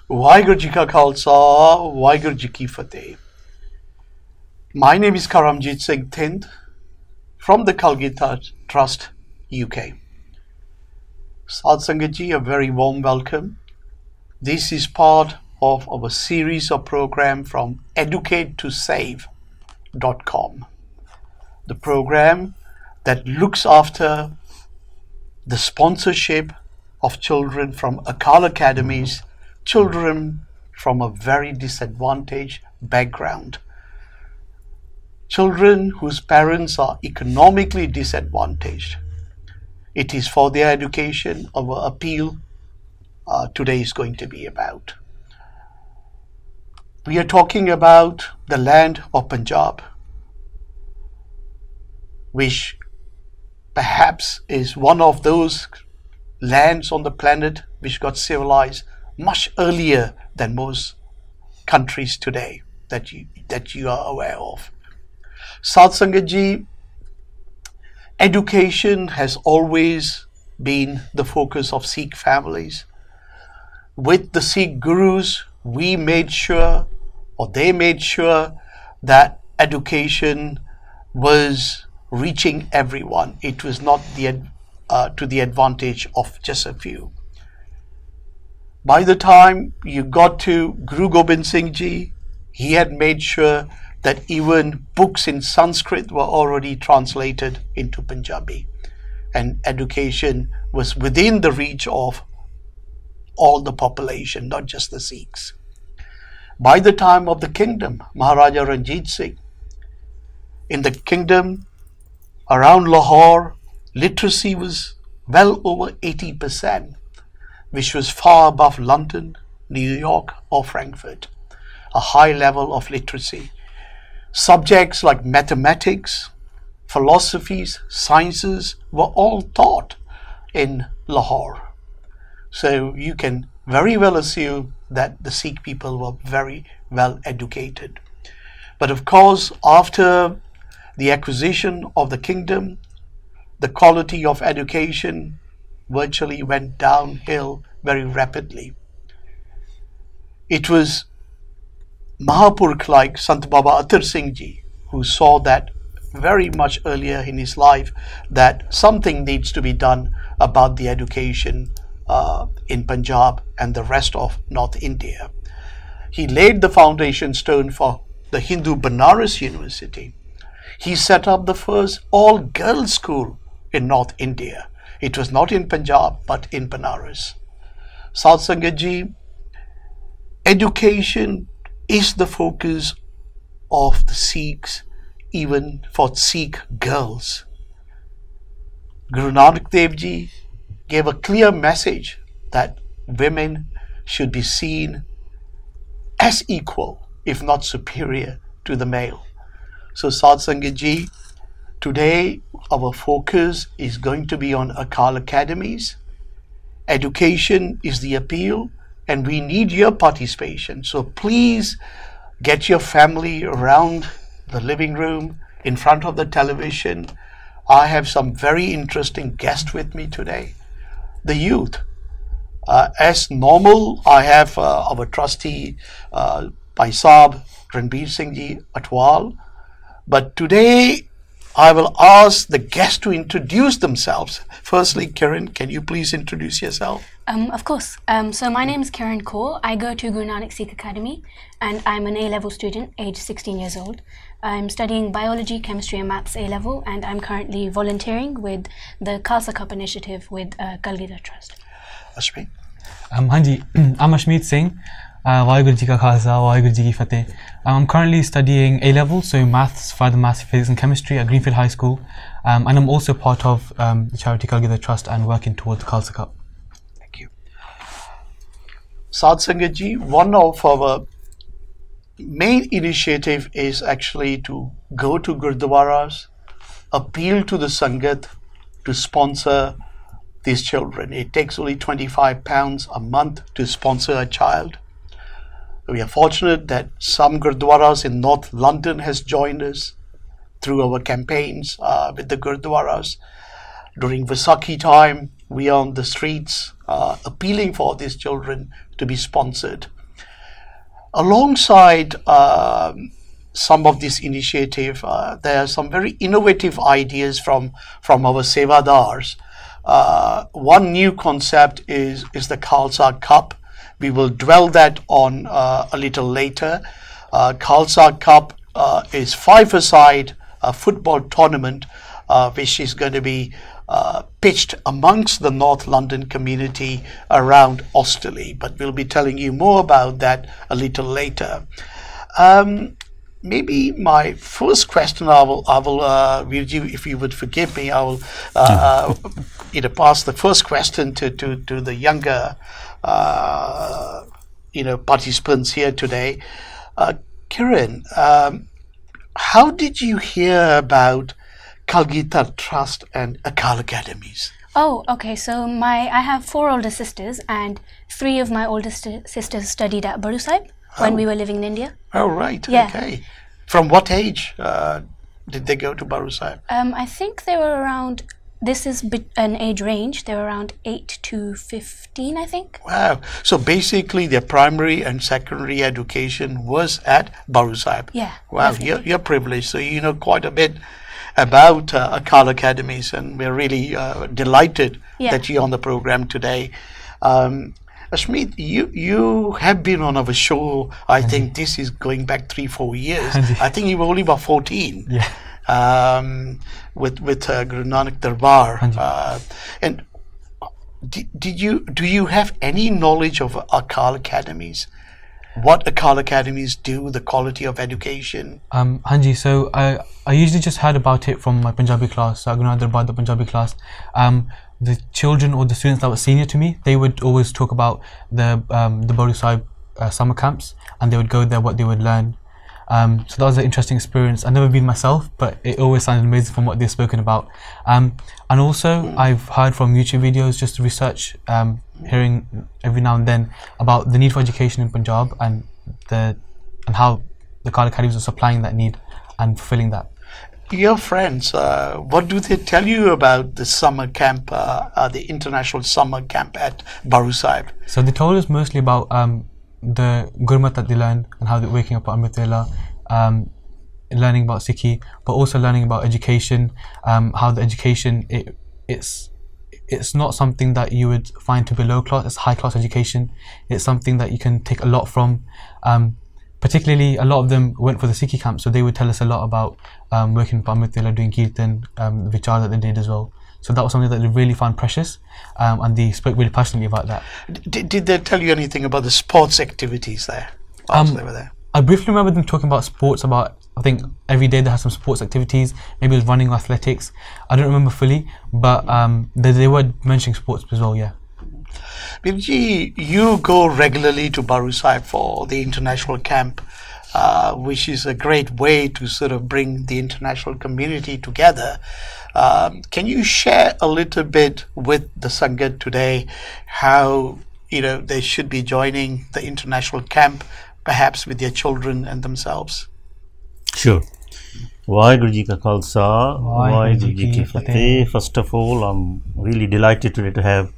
Waheguru Ji Ka Khalsa, Waheguru Ji Ki Fateh. My name is Karamjit Singh Thind from the Kalgita Trust, UK. Sadh Sangat Ji, a very warm welcome. This is part of our series of program from educatetosave.com, the program that looks after the sponsorship of children from Akal academies, children from a very disadvantaged background, children whose parents are economically disadvantaged. It is for their education our appeal today is going to be about. We are talking about the land of Punjab, which perhaps is one of those lands on the planet which got civilized much earlier than most countries today that you are aware of. Sadh Sangat Ji, education has always been the focus of Sikh families. With the Sikh gurus, we made sure, or they made sure, that education was reaching everyone. It was not to the advantage of just a few. By the time you got to Guru Gobind Singh Ji, he had made sure that even books in Sanskrit were already translated into Punjabi, and education was within the reach of all the population, not just the Sikhs. By the time of the kingdom, Maharaja Ranjit Singh, in the kingdom around Lahore, literacy was well over 80%, which was far above London, New York or Frankfurt, a high level of literacy. Subjects like mathematics, philosophies, sciences were all taught in Lahore. So you can very well assume that the Sikh people were very well educated. But of course, after the acquisition of the kingdom, the quality of education virtually went downhill very rapidly. It was Mahapurkh like Sant Baba Atar Singh Ji who saw that very much earlier in his life, that something needs to be done about the education in Punjab and the rest of North India. He laid the foundation stone for the Hindu Banaras University. He set up the first all-girls school in North India. It was not in Punjab, but in Banaras. Sadh Sangat Ji, education is the focus of the Sikhs, even for Sikh girls. Guru Nanak Dev Ji gave a clear message that women should be seen as equal, if not superior, to the male. So Sadh Sangat Ji, today our focus is going to be on Akal academies. Education is the appeal, and we need your participation. So please get your family around the living room, in front of the television. I have some very interesting guests with me today. The youth. As normal, I have our trustee, Bhai Sahib Ranbir Singh Ji Atwal. But today, I will ask the guests to introduce themselves. Firstly, Kiran, can you please introduce yourself? Of course. So my name is Kiran Kaur. I go to Guru Nanak Sikh Academy, and I'm an A-level student, aged 16 years old. I'm studying biology, chemistry and maths A-level, and I'm currently volunteering with the Khalsa Cup initiative with Kalgita Trust. Ashmi? Hanji, I'm Ashmeet Singh. Waheguru Ji Ka Khalsa, Waheguru Ji Ki Fateh. I'm currently studying A-level, so maths, further maths, physics and chemistry at Greenfield High School. And I'm also part of the charity Kalgita Trust and working towards the Khalsa Cup. Thank you. Sadh Sangat Ji, one of our main initiative is actually to go to Gurdwaras, appeal to the Sangat to sponsor these children. It takes only £25 a month to sponsor a child. We are fortunate that some Gurdwaras in North London has joined us through our campaigns with the Gurdwaras. During Vaisakhi time, we are on the streets appealing for these children to be sponsored. alongside some of this initiative, there are some very innovative ideas from our Sevadars. One new concept is the Khalsa Cup. We will dwell that on a little later. Khalsa Cup is five-a-side football tournament which is going to be pitched amongst the North London community around Osterley, but we'll be telling you more about that a little later. Maybe my first question, I will Virji, if you would forgive me, I will pass the first question to the younger participants here today. Kiran, how did you hear about Kalgita Trust and Akal Academies? Oh, okay. So I have 4 older sisters, and 3 of my older sisters studied at Baru Sahib when we were living in India. Oh, right. Yeah. Okay. From what age did they go to Baru Sahib? I think they were around, this is an age range, they were around 8 to 15, I think. Wow. So basically their primary and secondary education was at Baru Sahib. Yeah. Wow, you're privileged. So you know quite a bit about Akal Academies, and we're really delighted that you're on the program today. Ashmeet, you have been on our show, I think this is going back 3-4 years. I think you were only about 14. Yeah. With Guru Nanak Darbar. And do you have any knowledge of Akal Academies? What Akal Academies do, the quality of education? Hanji, so I usually just heard about it from my Punjabi class, Guru Nanak Darbar, the Punjabi class. The children or the students that were senior to me, they would always talk about the Baru Sahib summer camps, and they would go there, what they would learn. So that was an interesting experience. I've never been myself, but it always sounded amazing from what they've spoken about. And also, I've heard from YouTube videos, just research, hearing every now and then about the need for education in Punjab and how the Akal Academies are supplying that need and fulfilling that. Your friends, what do they tell you about the summer camp, the international summer camp at Baru Sahib? So they told us mostly about the Gurmat that they learn and how they're waking up at Amritela, learning about Sikhi, but also learning about education, how the education, it's not something that you would find to be low class, it's high class education. It's something that you can take a lot from. Particularly, a lot of them went for the Sikhi camp, so they would tell us a lot about working for Amritela, doing Kirtan, the Vichar that they did as well. So that was something that they really found precious, and they spoke really passionately about that. Did they tell you anything about the sports activities there whilst they were there? I briefly remember them talking about sports, I think every day they had some sports activities, maybe it was running or athletics. I don't remember fully, but they were mentioning sports as well, yeah. Virji, you go regularly to Baru Sahib for the international camp, which is a great way to sort of bring the international community together. Can you share a little bit with the Sangat today how they should be joining the international camp, perhaps with their children and themselves? Sure. Vaheguru Ji Ka Khalsa, Vaheguru Ji Ki Fateh. First of all, I'm really delighted today to have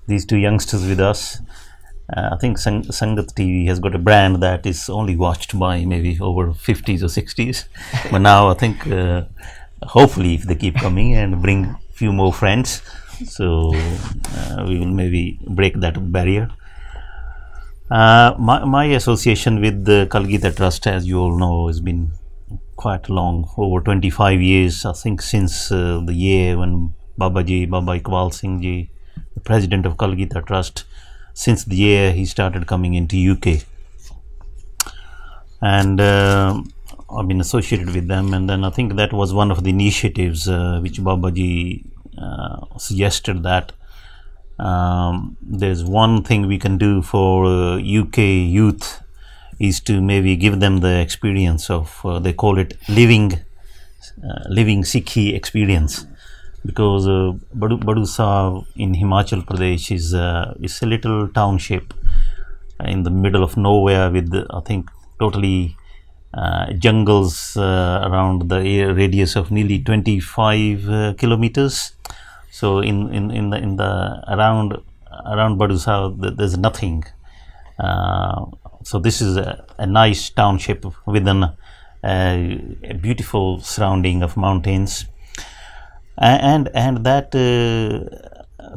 these 2 youngsters with us. I think Sangat TV has got a brand that is only watched by maybe over 50s or 60s. But now I think hopefully if they keep coming and bring few more friends, so we will maybe break that barrier. My association with the Kalgita Trust, as you all know, has been quite long, over 25 years, I think, since the year when Baba Iqbal Singh Ji, the president of Kalgita Trust, since the year he started coming into UK, and I've been associated with them. And then I think that was one of the initiatives which Babaji suggested, that there's one thing we can do for UK youth is to maybe give them the experience of they call it living Sikhi experience, because Baru Sahib in Himachal Pradesh is a little township in the middle of nowhere with I think totally jungles around the radius of nearly 25 kilometers. So in the around Baru Sahib there's nothing, So this is a nice township within a beautiful surrounding of mountains, and that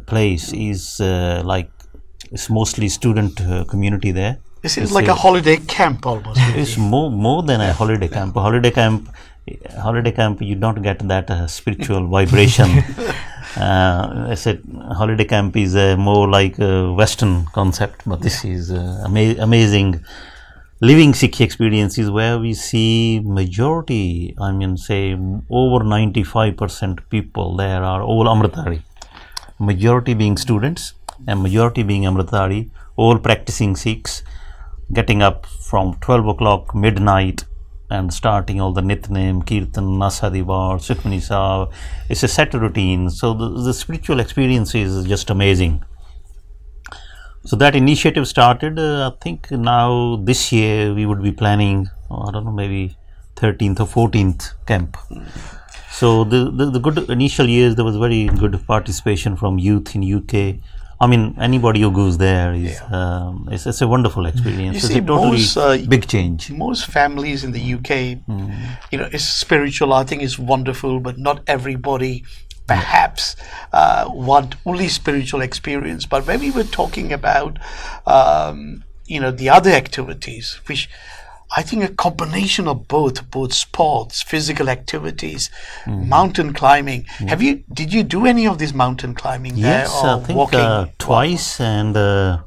place is it's mostly student community there. This is like a holiday camp almost. It's more than a holiday camp. Holiday camp, you don't get that spiritual vibration. I said holiday camp is more like a Western concept, but this is amazing living Sikh experiences where we see majority, I mean say over 95% people there are all Amritari. Majority being students and majority being Amritari, all practicing Sikhs, getting up from 12 o'clock midnight and starting all the Nitnem, Kirtan, Nasadivar, Sukhmani Sahib. It's a set routine. So the spiritual experience is just amazing. So that initiative started, I think now this year we would be planning, I don't know, maybe 13th or 14th camp. So the good initial years, there was very good participation from youth in UK. I mean, anybody who goes there is it's a wonderful experience. You it's see, a totally big change. Most families in the UK, you know, it's spiritual. I think it's wonderful, but not everybody perhaps want only spiritual experience. But when we were talking about, you know, the other activities, which I think a combination of both sports, physical activities, mountain climbing. Did you do any of this mountain climbing there? Yes, or I think walking? twice, and that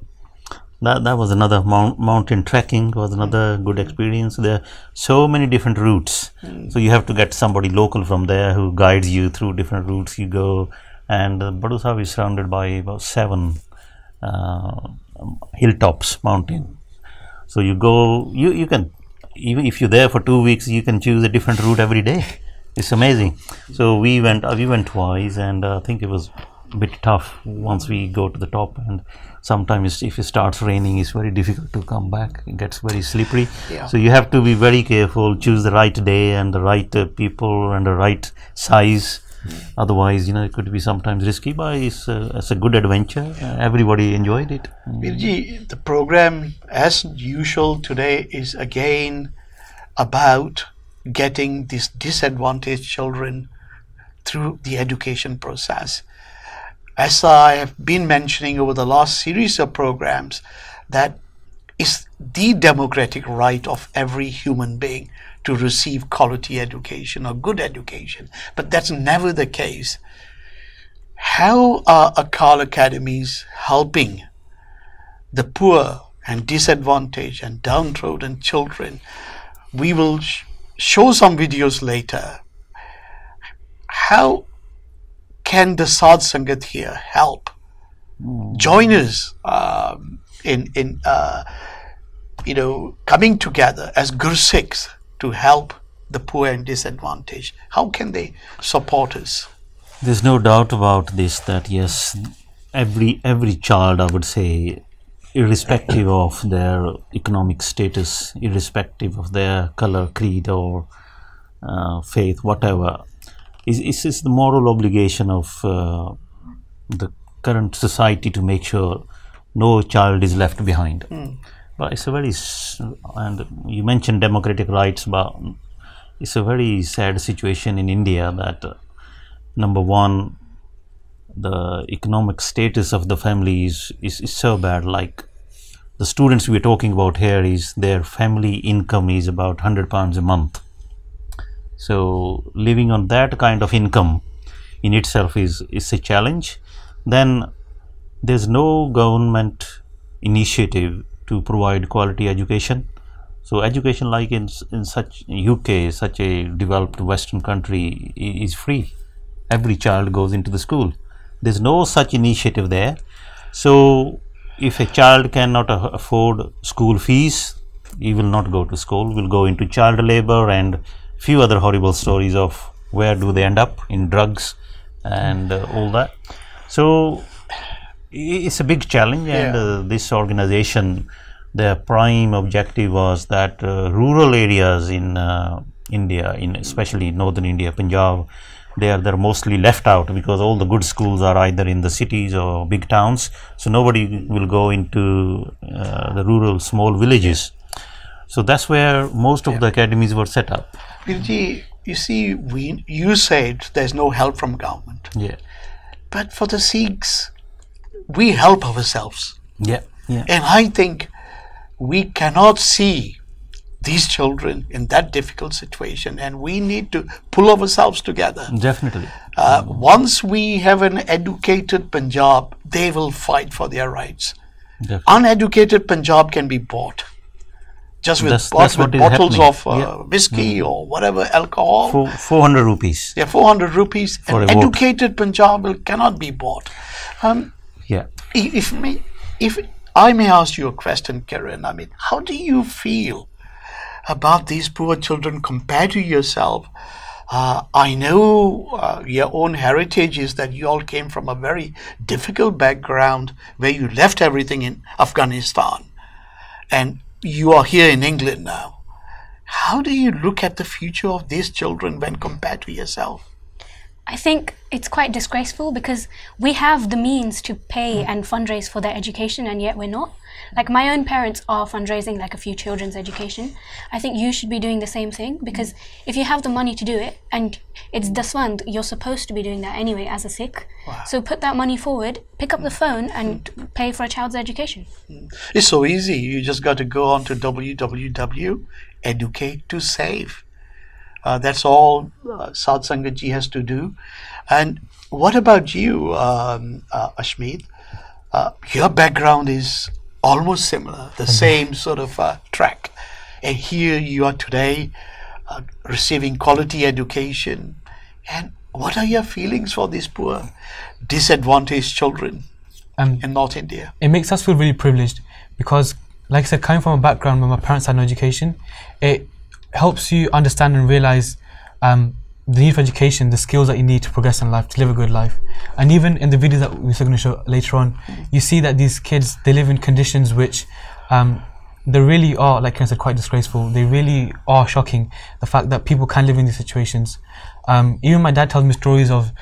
was another mountain trekking was another good experience. There are so many different routes, so you have to get somebody local from there who guides you through different routes you go. And Badu Sahib is surrounded by about 7 hilltops mountain. So you go, you can, even if you're there for 2 weeks, you can choose a different route every day. It's amazing. So we went twice, and I think it was a bit tough once we go to the top, and sometimes if it starts raining, it's very difficult to come back. It gets very slippery. Yeah. So you have to be very careful, choose the right day and the right people and the right size. Otherwise, you know, it could be sometimes risky, but it's a good adventure. Everybody enjoyed it. Virji, the program, as usual today, is again about getting these disadvantaged children through the education process. As I have been mentioning over the last series of programs, that is the democratic right of every human being to receive quality education or good education, but that's never the case. How are Akal academies helping the poor and disadvantaged and downtrodden children? We will show some videos later. How can the Sadh Sangat here help? Join us in you know, coming together as Gursikhs to help the poor and disadvantaged. How can they support us? There's no doubt about this, that yes, every child, I would say, irrespective of their economic status, irrespective of their color, creed, or faith, whatever, is the moral obligation of the current society to make sure no child is left behind. But it's a very, and you mentioned democratic rights, but it's a very sad situation in India that number one, the economic status of the family is so bad. Like the students we're talking about here, is their family income is about £100 a month. So living on that kind of income in itself is a challenge. Then there's no government initiative to provide quality education. So education, like in such UK, such a developed Western country, is free. Every child goes into the school. There's no such initiative there. So if a child cannot afford school fees, he will not go to school, will go into child labor and few other horrible stories of where do they end up, in drugs and all that. So it's a big challenge, and this organization, their prime objective was that rural areas in India, especially northern India, Punjab, they're mostly left out because all the good schools are either in the cities or big towns, so nobody will go into the rural small villages. So that's where most of the academies were set up. Virji, you see, you said there's no help from government. Yeah. But for the Sikhs, we help ourselves. Yeah. Yeah. And I think we cannot see these children in that difficult situation, and we need to pull ourselves together. Definitely. Once we have an educated Punjab, they will fight for their rights. Definitely. Uneducated Punjab can be bought. Just with, That's with what is bottles happening. of whiskey or whatever alcohol. For 400 rupees. Yeah, 400 rupees. For An a vote. educated Punjab cannot be bought. Yeah. If I may ask you a question, Kiran, I mean, how do you feel about these poor children compared to yourself? I know your own heritage is that you all came from a very difficult background where you left everything in Afghanistan and you are here in England now. How do you look at the future of these children when compared to yourself? I think it's quite disgraceful because we have the means to pay and fundraise for their education, and yet we're not. Like, my own parents are fundraising like a few children's education. I think you should be doing the same thing, because if you have the money to do it, and it's daswand, you're supposed to be doing that anyway as a Sikh. Wow. So put that money forward, pick up the phone and pay for a child's education. It's so easy. You just got to go on to www.educate2save. That's all Sadh Sangat ji has to do. And what about you, Ashmeet? Your background is almost similar, the same sort of track. And here you are today receiving quality education. And what are your feelings for these poor, disadvantaged children in North India? It makes us feel really privileged because, like I said, coming from a background where my parents had no education, it helps you understand and realize the need for education, the skills that you need to progress in life, to live a good life. And even in the videos that we're going to show later on, you see that these kids, they live in conditions which they really are, like Karen said, quite disgraceful. They really are shocking, the fact that people can live in these situations. Even my dad tells me stories of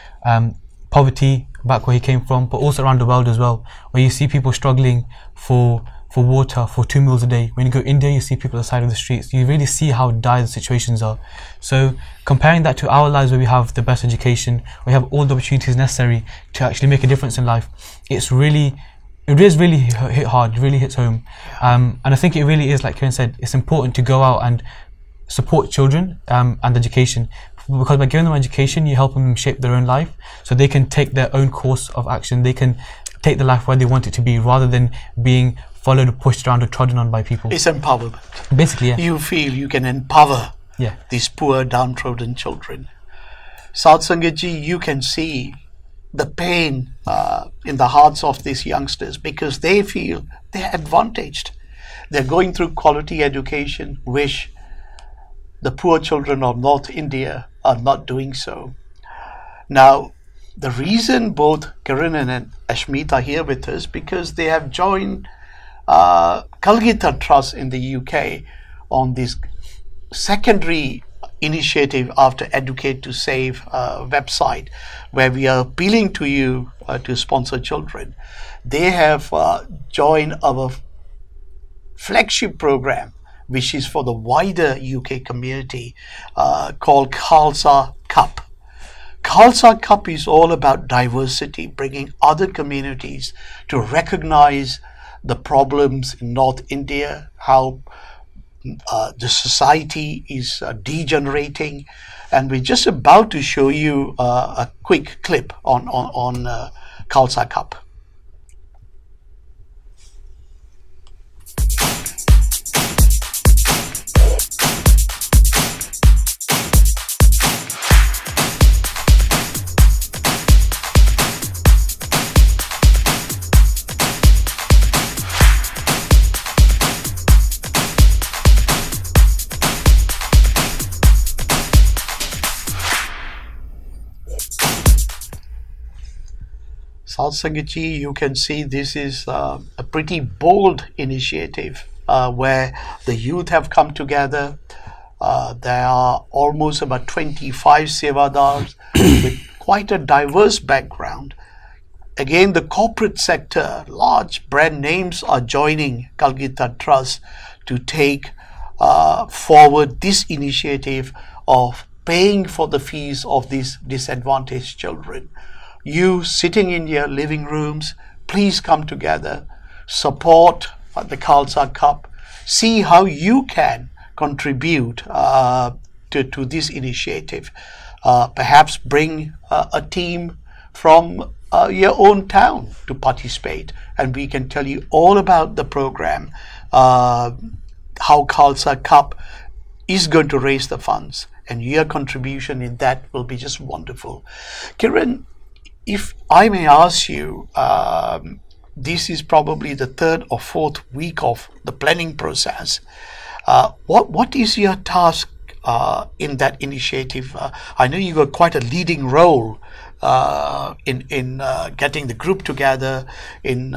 poverty back where he came from, but also around the world as well, where you see people struggling for water, for 2 meals a day. When you go to India, you see people at the side of the streets. You really see how dire the situations are. So comparing that to our lives, where we have the best education, we have all the opportunities necessary to actually make a difference in life, it is really hit hard. It really hits home. And I think it really is, like Karen said, it's important to go out and support children and education, because by giving them education, you're helping them shape their own life, so they can take their own course of action. They can take the life where they want it to be, rather than being followed or pushed around or trodden on by people. It's empowerment. Basically, yeah. You feel you can empower these poor downtrodden children. Sadh Sangat ji, you can see the pain in the hearts of these youngsters, because they feel they're advantaged. They're going through quality education, which the poor children of North India are not doing so. Now, the reason both Kiran and Ashmeet are here with us, because they have joined Kalgita Trust in the UK on this secondary initiative after Educate to Save website, where we are appealing to you to sponsor children. They have joined our flagship program, which is for the wider UK community, called Khalsa Cup. Khalsa Cup is all about diversity, bringing other communities to recognize the problems in North India, how the society is degenerating. And we're just about to show you a quick clip on Khalsa Cup. Sadh Sangat ji, you can see this is a pretty bold initiative where the youth have come together. There are almost about 25 sevadars with quite a diverse background. Again, the corporate sector, large brand names are joining Kalgita Trust to take forward this initiative of paying for the fees of these disadvantaged children. You sitting in your living rooms, please come together, support the Khalsa Cup, see how you can contribute to this initiative. Perhaps bring a team from your own town to participate, and we can tell you all about the program, how Khalsa Cup is going to raise the funds, and your contribution in that will be just wonderful. Kiran, if I may ask you, this is probably the third or fourth week of the planning process. What is your task in that initiative? I know you got quite a leading role in getting the group together, in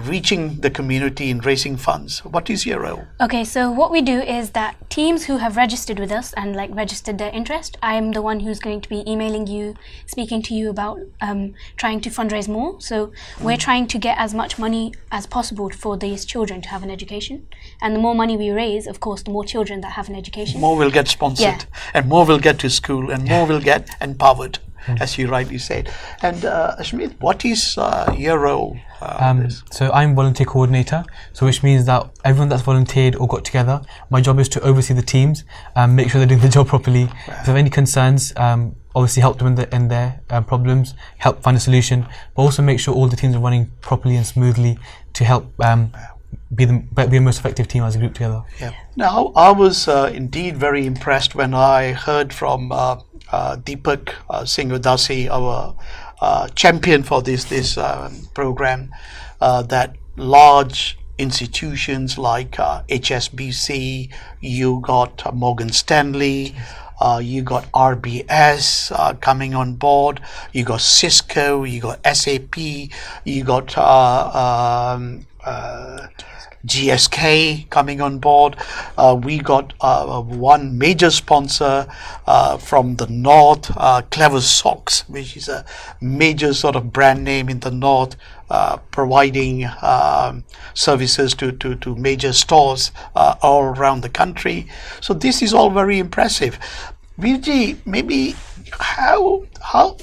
reaching the community, in raising funds. What is your role? Okay, so what we do is that teams who have registered with us and like registered their interest, I am the one who's going to be emailing you, speaking to you about trying to fundraise more. So we're trying to get as much money as possible for these children to have an education. And the more money we raise, of course, the more children that have an education. More will get sponsored, and more will get to school, and more will get empowered, as you rightly said. And Ashmeet, what is your role? So I'm volunteer coordinator, so which means that everyone that's volunteered or got together, my job is to oversee the teams, make sure they're doing the job properly. If they have any concerns, obviously help them in their problems, help find a solution, but also make sure all the teams are running properly and smoothly to help be a most effective team as a group together. Yeah. Now, I was indeed very impressed when I heard from Deepak Singh Udasi, our champion for this program, that large institutions like HSBC, you got Morgan Stanley, you got RBS coming on board, you got Cisco, you got SAP, you got GSK coming on board. We got one major sponsor from the north, Clever Socks, which is a major sort of brand name in the north, providing services to major stores all around the country. So this is all very impressive. Virji, maybe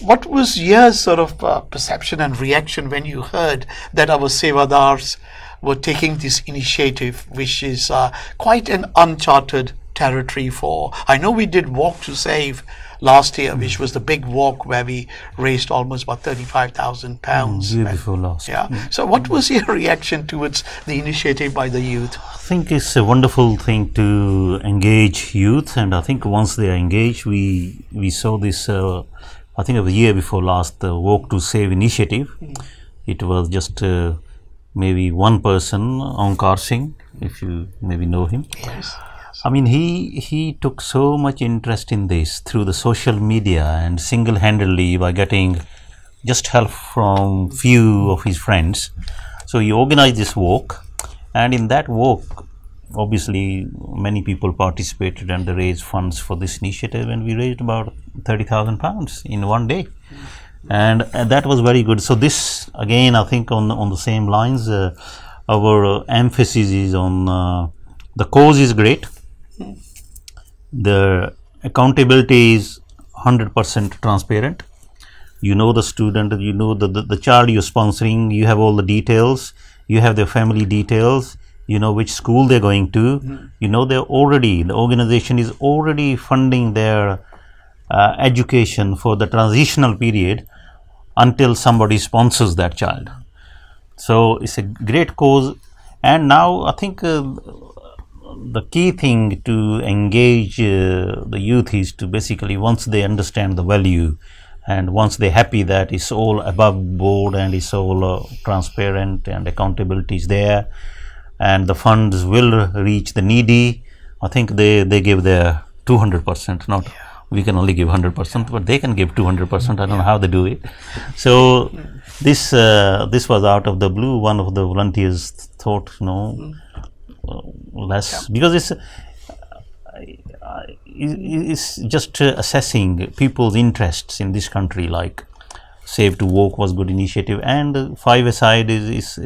what was your sort of perception and reaction when you heard that our Sevadars were taking this initiative, which is quite an uncharted territory for? I know we did Walk to Save last year, which was the big walk where we raised almost about £35,000. Year before last. Yeah. So what was your reaction towards the initiative by the youth? I think it's a wonderful thing to engage youth, and I think once they are engaged, we saw this, I think of the year before last, the Walk to Save initiative. It was just maybe one person, Onkar Singh, if you maybe know him. Yes. I mean, he took so much interest in this through the social media, and single-handedly by getting just help from few of his friends. So he organized this walk, and in that walk, obviously many people participated and they raised funds for this initiative, and we raised about £30,000 in one day. And that was very good. So this again, I think on the same lines, our emphasis is on the cause is great, the accountability is 100% transparent. You know the student, you know the child you're sponsoring, you have all the details, you have their family details, you know which school they're going to, you know the organization is already funding their education for the transitional period until somebody sponsors that child. So it's a great cause, and now I think the key thing to engage the youth is to basically, once they understand the value and once they're happy that it's all above board and it's all transparent and accountability is there and the funds will reach the needy, I think they give their 200%, not we can only give 100%, but they can give 200%. I don't know how they do it. So this was out of the blue. One of the volunteers thought, let's, because it's, is just assessing people's interests in this country, like Save to Walk was good initiative, and Five-a-Side is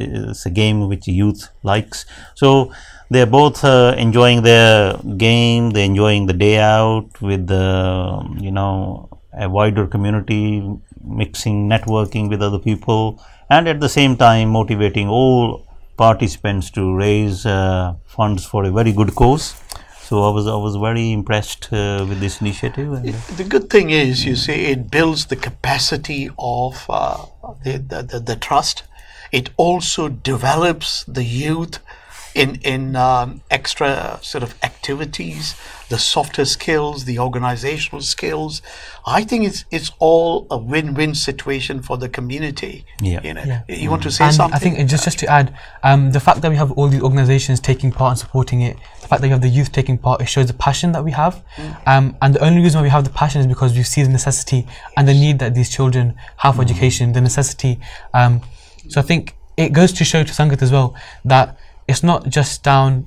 a game which youth likes. So they're both enjoying their game, they're enjoying the day out with the, a wider community, mixing, networking with other people, and at the same time motivating all participants to raise funds for a very good cause. So I was very impressed with this initiative. And the good thing is, you see, it builds the capacity of the trust. It also develops the youth in extra sort of activities, the softer skills, the organizational skills. I think it's all a win-win situation for the community. You want to say something? I think just to add, the fact that we have all these organizations taking part and supporting it, the fact that you have the youth taking part, it shows the passion that we have. And the only reason why we have the passion is because we see the necessity and the need that these children have for education, the necessity. So I think it goes to show to Sangat as well that it's not just down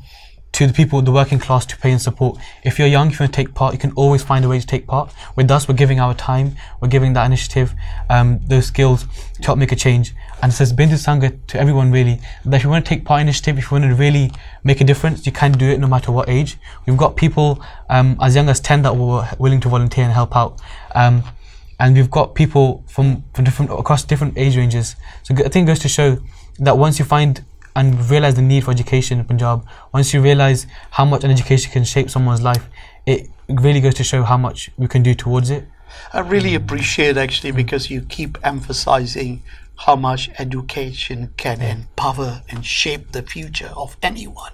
to the people, the working class, to pay and support. If you're young, if you want to take part, you can always find a way to take part. With us, we're giving our time, we're giving that initiative, those skills to help make a change. And it says Bindu Sangha to everyone really, that if you want to take part in initiative, if you want to really make a difference, you can do it no matter what age. We've got people as young as 10 that were willing to volunteer and help out. And we've got people from across different age ranges. So I think it goes to show that once you find and realize the need for education in Punjab, once you realize how much an education can shape someone's life, it really goes to show how much we can do towards it. I really appreciate actually, because you keep emphasizing how much education can empower and shape the future of anyone.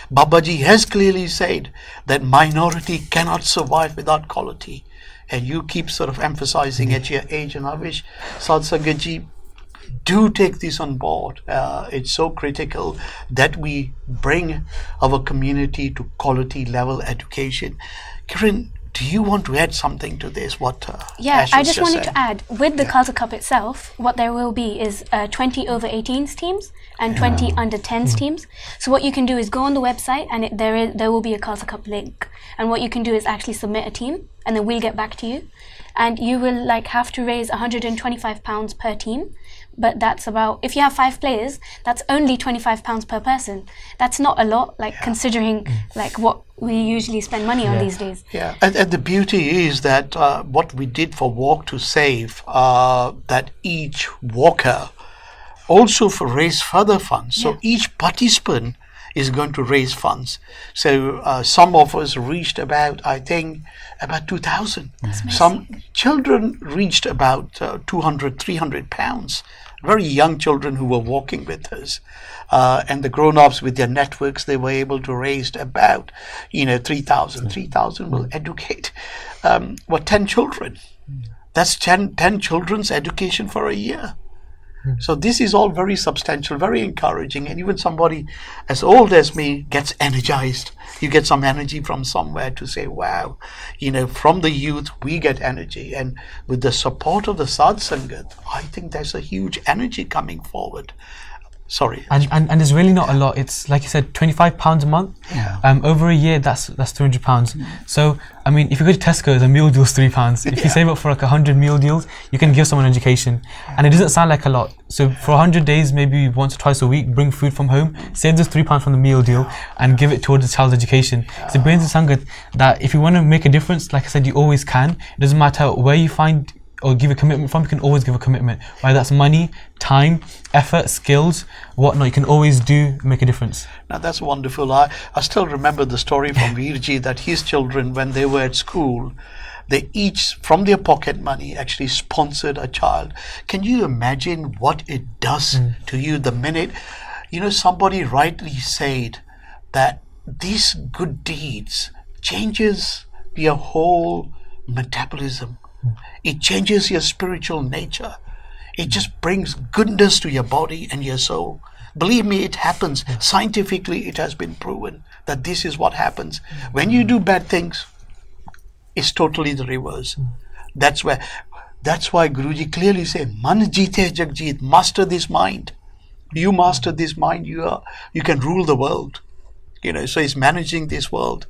Babaji has clearly said that minority cannot survive without quality, and you keep sort of emphasizing at your age, and I wish Sad Sangat ji do take this on board. It's so critical that we bring our community to quality level education. Kiran, do you want to add something to this? Yeah, I just wanted to add, with the Khalsa Cup itself, what there will be is 20 over 18s teams and 20 under 10s teams. So what you can do is go on the website, and there will be a Khalsa Cup link. And what you can do is actually submit a team, and then we'll get back to you. And you will have to raise £125 per team. But that's about, if you have 5 players, that's only £25 per person. That's not a lot, considering what we usually spend money on these days. Yeah, and the beauty is that what we did for Walk to Save, that each walker also raise further funds. So each participant is going to raise funds. So some of us reached about 2,000. Some children reached about 200, 300 pounds. Very young children who were walking with us. And the grown-ups with their networks, they were able to raise about 3,000. 3,000 will educate 10 children. That's 10 children's education for a year. So this is all very substantial, very encouraging, and even somebody as old as me gets energized. You get some energy from somewhere to say, wow, from the youth we get energy, and with the support of the Sad Sangat, I think there's a huge energy coming forward. Sorry. And it's really not a lot. It's like you said, £25 a month. Over a year, that's £300. So I mean, if you go to Tesco's, a meal deal is £3. If you save up for 100 meal deals, you can give someone education, and it doesn't sound like a lot. So for 100 days, maybe once or twice a week, bring food from home, save those £3 from the meal deal, and give it towards the child's education. So it brings the Sangat that if you want to make a difference, like I said, you always can. It doesn't matter where you find or give a commitment from, you can always give a commitment. Whether that's money, time, effort, skills, whatnot, you can always make a difference. Now that's wonderful. I still remember the story from Veerji that his children, when they were at school, they each, from their pocket money, actually sponsored a child. Can you imagine what it does to you the minute, somebody rightly said that these good deeds changes your whole metabolism. It changes your spiritual nature. It just brings goodness to your body and your soul. Believe me, it happens. Scientifically, it has been proven that this is what happens. When you do bad things, it's totally the reverse. That's why Guruji clearly said, Man jeete Jagjit, master this mind. You master this mind, you can rule the world. So he's managing this world.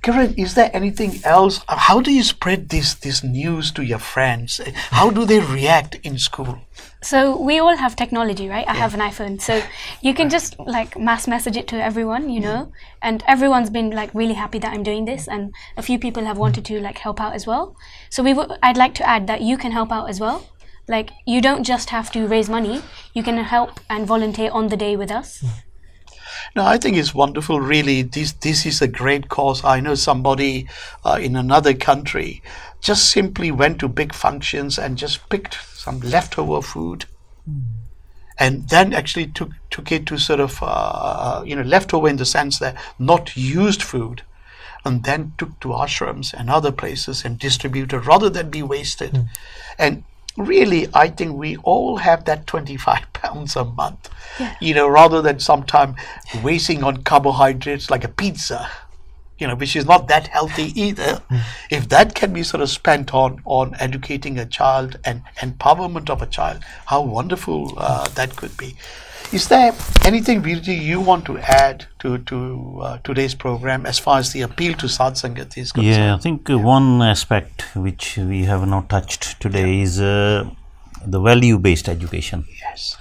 Kiran, is there anything else? How do you spread this news to your friends? How do they react in school? So we all have technology, right? I have an iPhone, so you can just like mass message it to everyone, you know, and everyone's been like really happy that I'm doing this, and a few people have wanted to like help out as well. So I'd like to add that you can help out as well. Like, you don't just have to raise money, you can help and volunteer on the day with us. No, I think it's wonderful, really. This is a great cause. I know somebody in another country just simply went to big functions and just picked some leftover food and then actually took it to sort of, leftover in the sense that not used food, and then took to ashrams and other places and distributed rather than be wasted. And really, I think we all have that 25 pounds a month, rather than sometime wasting on carbohydrates like a pizza, which is not that healthy either. If that can be sort of spent on educating a child and empowerment of a child, how wonderful that could be. Is there anything, Virji, you want to add to today's program as far as the appeal to Sadh Sangat is concerned? Yeah, I think one aspect which we have not touched today is the value-based education. Yes.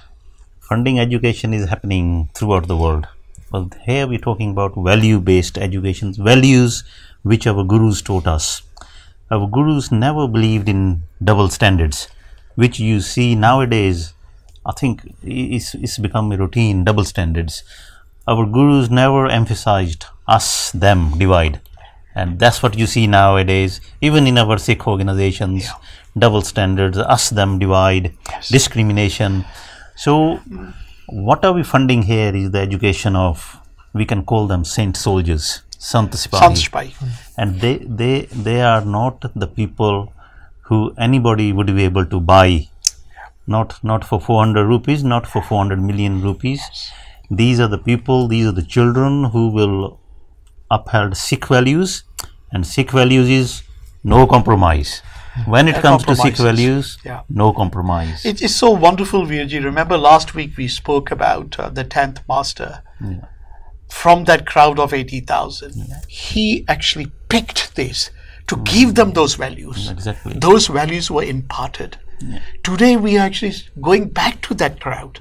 Funding education is happening throughout the world. But here we're talking about value-based education, values which our gurus taught us. Our gurus never believed in double standards, which you see nowadays. I think it's become a routine, double standards. Our gurus never emphasized us, them, divide. And that's what you see nowadays, even in our Sikh organizations, double standards, us, them, divide, discrimination. So what are we funding here is the education of, we can call them saint soldiers, Sant Sipahi. And they are not the people who anybody would be able to buy. Not for 400 rupees, not for 400 million rupees. These are the people, these are the children who will uphold Sikh values, and Sikh values is no compromise. When it comes to Sikh values, no compromise. It is so wonderful, Virji. Remember last week we spoke about the 10th master. From that crowd of 80,000, he actually picked this to give them those values. Exactly. Those values were imparted. Today we are actually going back to that crowd.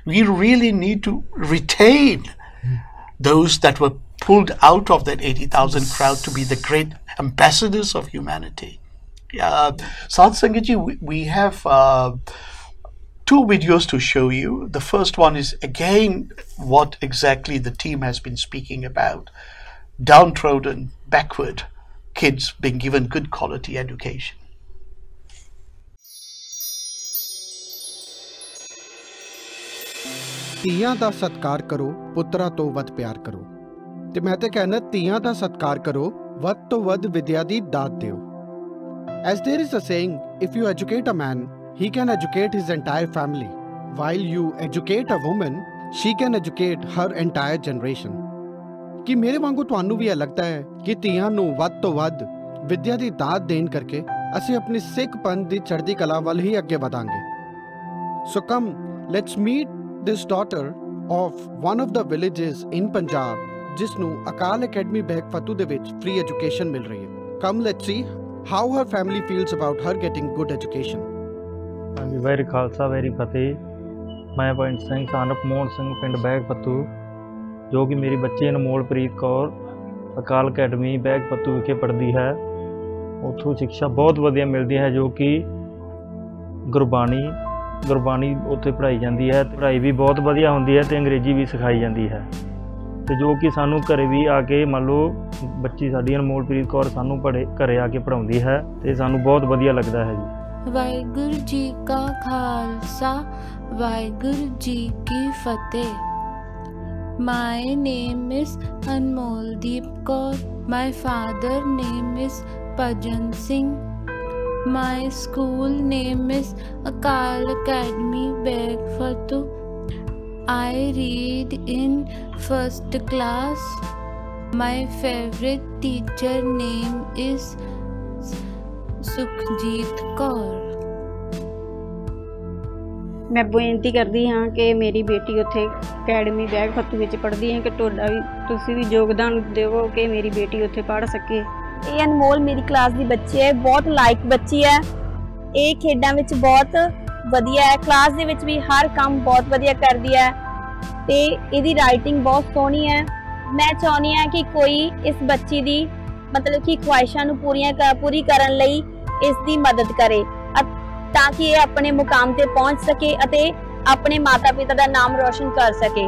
We really need to retain those that were pulled out of that 80,000 crowd to be the great ambassadors of humanity. Sadh Sangatji, we have 2 videos to show you. The first one is again what exactly the team has been speaking about. Downtrodden, backward kids being given good quality education. ਧੀਆਂ ਦਾ ਸਤਿਕਾਰ ਕਰੋ, ਪੁੱਤਰਾਂ ਤੋਂ ਵੱਧ ਪਿਆਰ ਕਰੋ। ਤੇ ਮੈਂ ਤੇ ਕਹਿੰਦਾ ਧੀਆਂ ਦਾ ਸਤਿਕਾਰ ਕਰੋ, ਵੱਧ ਤੋਂ ਵੱਧ ਵਿਦਿਆ ਦੀ ਦਾਤ ਦਿਓ। As there is a saying, if you educate a man, he can educate his entire family. While you educate a woman, she can educate her entire generation. ਕਿ ਮੇਰੇ ਵਾਂਗੂ ਤੁਹਾਨੂੰ ਵੀ ਇਹ ਲੱਗਦਾ ਹੈ ਕਿ ਧੀਆਂ ਨੂੰ ਵੱਧ ਤੋਂ ਵੱਧ ਵਿਦਿਆ ਦੀ ਦਾਤ ਦੇਣ ਕਰਕੇ ਅਸੀਂ ਆਪਣੀ ਸਿੱਖ ਪੰਥ ਦੀ ਚੜ੍ਹਦੀ ਕਲਾ ਵੱਲ ਹੀ ਅੱਗੇ ਵਧਾਂਗੇ। So come, let's meet this daughter of one of the villages in Punjab, जिसनू अकाल अकेडमी बैग फतू दे विच free education मिल रही है। Come, let's see how her family feels about her getting good education. ਹਾਂਜੀ, ਵੈਰੀ ਖਾਲਸਾ ਵੈਰੀ ਫਤਿਹ। ਮੈਂ ਪੰਜ ਸਿੰਘ ਸਾਨਪ ਮੋਹਨ ਸਿੰਘ ਪਿੰਡ bag ਫਤੂ, ਜੋ ਕਿ ਮੇਰੀ ਬੱਚੀ ਅਨਮੋਲਪ੍ਰੀਤ ਕੌਰ ਅਕਾਲ ਅਕੈਡਮੀ ਬੈਗ ਫਤੂ ਵਿਖੇ ਪੜ੍ਹਦੀ ਹੈ। ਉੱਥੋਂ ਸਿੱਖਿਆ ਬਹੁਤ ਵਧੀਆ ਮਿਲਦੀ ਹੈ, ਜੋ ਕਿ ਗੁਰਬਾਣੀ ਉੱਥੇ ਪੜ੍ਹਾਈ ਜਾਂਦੀ ਹੈ। ਪੜ੍ਹਾਈ ਵੀ ਬਹੁਤ ਵਧੀਆ ਹੁੰਦੀ ਹੈ ਅਤੇ ਅੰਗਰੇਜ਼ੀ ਵੀ ਸਿਖਾਈ ਜਾਂਦੀ ਹੈ। ਅਤੇ ਜੋ ਕਿ ਸਾਨੂੰ ਘਰੇ ਵੀ ਆ ਕੇ ਮੰਨ ਲਓ ਬੱਚੀ ਸਾਡੀ ਅਨਮੋਲਪ੍ਰੀਤ ਕੌਰ ਸਾਨੂੰ ਘਰੇ ਆ ਕੇ ਪੜ੍ਹਾਉਂਦੀ ਹੈ ਅਤੇ ਸਾਨੂੰ ਬਹੁਤ ਵਧੀਆ ਲੱਗਦਾ ਹੈ ਜੀ। ਵਾਹਿਗੁਰੂ ਜੀ ਕਾ ਖਾਲਸਾ, ਵਾਹਿਗੁਰੂ ਜੀ ਕੀ ਫਤਿਹ। My name is Anmoldeep Kaur. My father name is Pajan Singh. My school name is Akal Academy Beg Fatu. I read in 1st class. My favorite teacher name is Sukhjeet Kaur. ਮੈਂ ਬੇਨਤੀ ਕਰਦੀ ਹਾਂ ਕਿ ਮੇਰੀ ਬੇਟੀ ਉੱਥੇ academy bag Fattu ਵਿੱਚ ਪੜ੍ਹਦੀ ਹੈ ਕਿ ਤੁਹਾਡਾ ਵੀ ਤੁਸੀਂ ਵੀ ਯੋਗਦਾਨ ਦਿਓ ਕਿ ਮੇਰੀ ਬੇਟੀ ਉੱਥੇ ਪੜ੍ਹ ਸਕੇ। ਇਹ ਅਨਮੋਲ ਮੇਰੀ ਕਲਾਸ ਦੀ ਬੱਚੀ ਹੈ, ਬਹੁਤ ਲਾਇਕ ਬੱਚੀ ਹੈ। ਇਹ ਖੇਡਾਂ ਵਿੱਚ ਬਹੁਤ ਵਧੀਆ ਹੈ, ਕਲਾਸ ਦੇ ਵਿੱਚ ਵੀ ਹਰ ਕੰਮ ਬਹੁਤ ਵਧੀਆ ਕਰਦੀ ਹੈ ਤੇ ਇਹਦੀ ਰਾਈਟਿੰਗ ਬਹੁਤ ਸੋਹਣੀ ਹੈ। ਮੈਂ ਚਾਹੁੰਦੀ ਹਾਂ ਕਿ ਕੋਈ ਇਸ ਬੱਚੀ ਦੀ ਮਤਲਬ ਕਿ ਖੁਆਇਸ਼ਾਂ ਨੂੰ ਪੂਰੀ ਕਰਨ ਲਈ ਇਸ ਦੀ ਮਦਦ ਕਰੇ ਤਾਂ ਕਿ ਇਹ ਆਪਣੇ ਮੁਕਾਮ ਤੇ ਪਹੁੰਚ ਸਕੇ ਅਤੇ ਆਪਣੇ ਮਾਤਾ ਪਿਤਾ ਦਾ ਨਾਮ ਰੋਸ਼ਨ ਕਰ ਸਕੇ।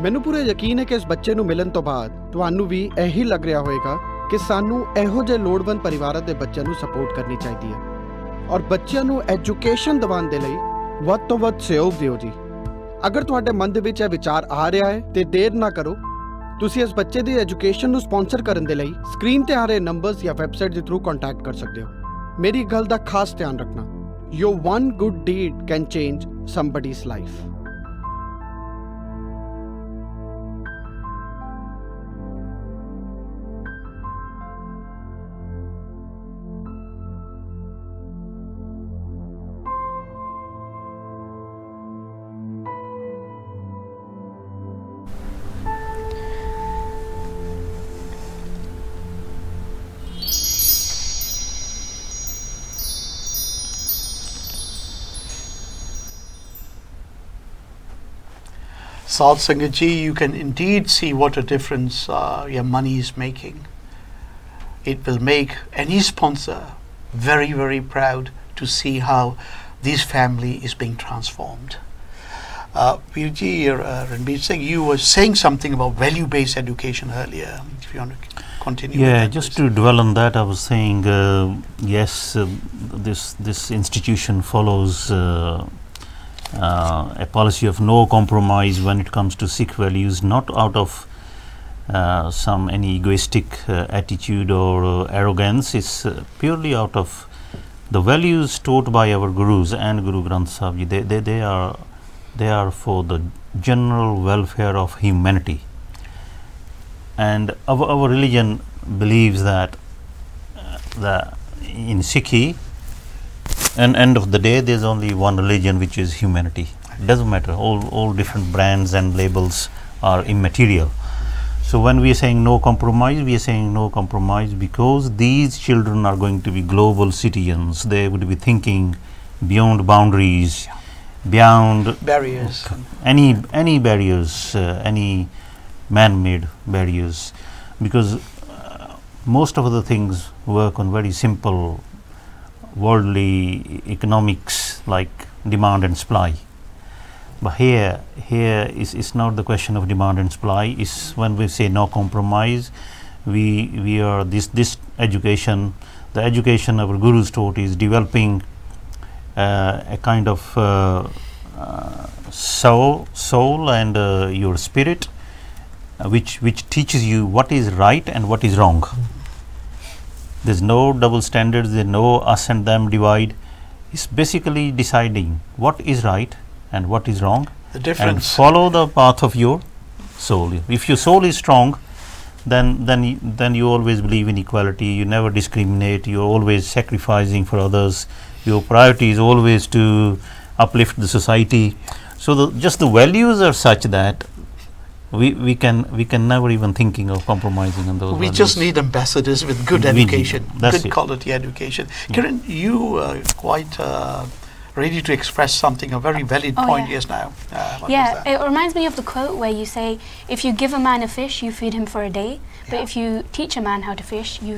ਮੈਨੂੰ ਪੂਰਾ ਯਕੀਨ ਹੈ ਕਿ ਇਸ ਬੱਚੇ ਨੂੰ ਮਿਲਣ ਤੋਂ ਬਾਅਦ ਤੁਹਾਨੂੰ ਵੀ ਇਹੀ ਲੱਗ ਰਿਹਾ ਹੋਵੇਗਾ ਕਿ ਸਾਨੂੰ ਇਹੋ ਜਿਹੇ ਲੋੜਵੰਦ ਪਰਿਵਾਰਾਂ ਦੇ ਬੱਚਿਆਂ ਨੂੰ ਸਪੋਰਟ ਕਰਨੀ ਚਾਹੀਦੀ ਹੈ ਔਰ ਬੱਚਿਆਂ ਨੂੰ ਐਜੂਕੇਸ਼ਨ ਦਿਵਾਉਣ ਦੇ ਲਈ ਵੱਧ ਤੋਂ ਵੱਧ ਸਹਿਯੋਗ ਦਿਓ ਜੀ। ਅਗਰ ਤੁਹਾਡੇ ਮਨ ਦੇ ਵਿੱਚ ਇਹ ਵਿਚਾਰ ਆ ਰਿਹਾ ਹੈ ਤੇ ਦੇਰ ਨਾ ਕਰੋ, ਤੁਸੀਂ ਇਸ ਬੱਚੇ ਦੀ ਐਜੂਕੇਸ਼ਨ ਨੂੰ ਸਪਾਂਸਰ ਕਰਨ ਦੇ ਲਈ ਸਕਰੀਨ ਤੇ ਆ ਰਹੇ ਨੰਬਰਸ ਜਾਂ ਵੈਬਸਾਈਟ ਦੇ ਥਰੂ ਕੰਟੈਕਟ ਕਰ ਸਕਦੇ ਹੋ। ਮੇਰੀ ਗੱਲ ਦਾ ਖਾਸ ਧਿਆਨ ਰੱਖਣਾ, your one good deed can change somebody's life. Sal Sangat ji, you can indeed see what a difference your money is making. It will make any sponsor very, very proud to see how this family is being transformed. Virji, Ranbir Singh, you were saying something about value-based education earlier. If you want to continue. Yeah, just to dwell on that, I was saying, yes, this institution follows a policy of no compromise when it comes to Sikh values, not out of any egoistic attitude or arrogance. It's purely out of the values taught by our gurus and Guru Granth Sahib Ji. They are for the general welfare of humanity, and our religion believes that in Sikhi, and end of the day, there's only one religion, which is humanity. It doesn't matter, all different brands and labels are immaterial. So when we are saying no compromise, we are saying no compromise because these children are going to be global citizens. They would be thinking beyond boundaries, beyond barriers, any barriers, any man-made barriers, because most of the things work on very simple worldly economics like demand and supply. But here is not the question of demand and supply. Is when we say no compromise, we are this education, the education our gurus taught is developing a kind of soul and your spirit, which teaches you what is right and what is wrong. There's no double standards, there's no us and them divide. It's basically deciding what is right and what is wrong, the difference, and follow the path of your soul. If your soul is strong, then you always believe in equality, you never discriminate, you're always sacrificing for others, your priority is always to uplift the society. So just the values are such that we can never even thinking of compromising on those. We values. just need ambassadors with good education, good it. quality education. Kiran, you are quite ready to express something, a very valid point. Yeah. Yes, now. What Yeah, was that? it reminds me of the quote where you say, if you give a man a fish, you feed him for a day. But if you teach a man how to fish, you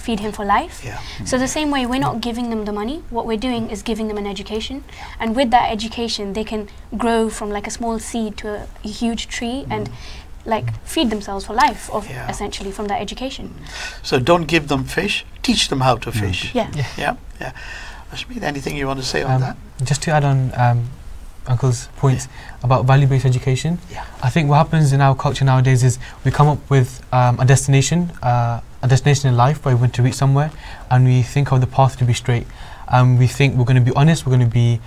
feed him for life. Yeah. So the same way, we're not giving them the money. What we're doing is giving them an education. And with that education, they can grow from like a small seed to a huge tree and like feed themselves for life, essentially, from that education. So don't give them fish, teach them how to fish. Yeah. Ashmeet, anything you want to say on that? Just to add on Uncle's points about value-based education, I think what happens in our culture nowadays is we come up with a destination in life where we want to reach somewhere, and we think of the path to be straight. We think we're going to be honest, we're going to be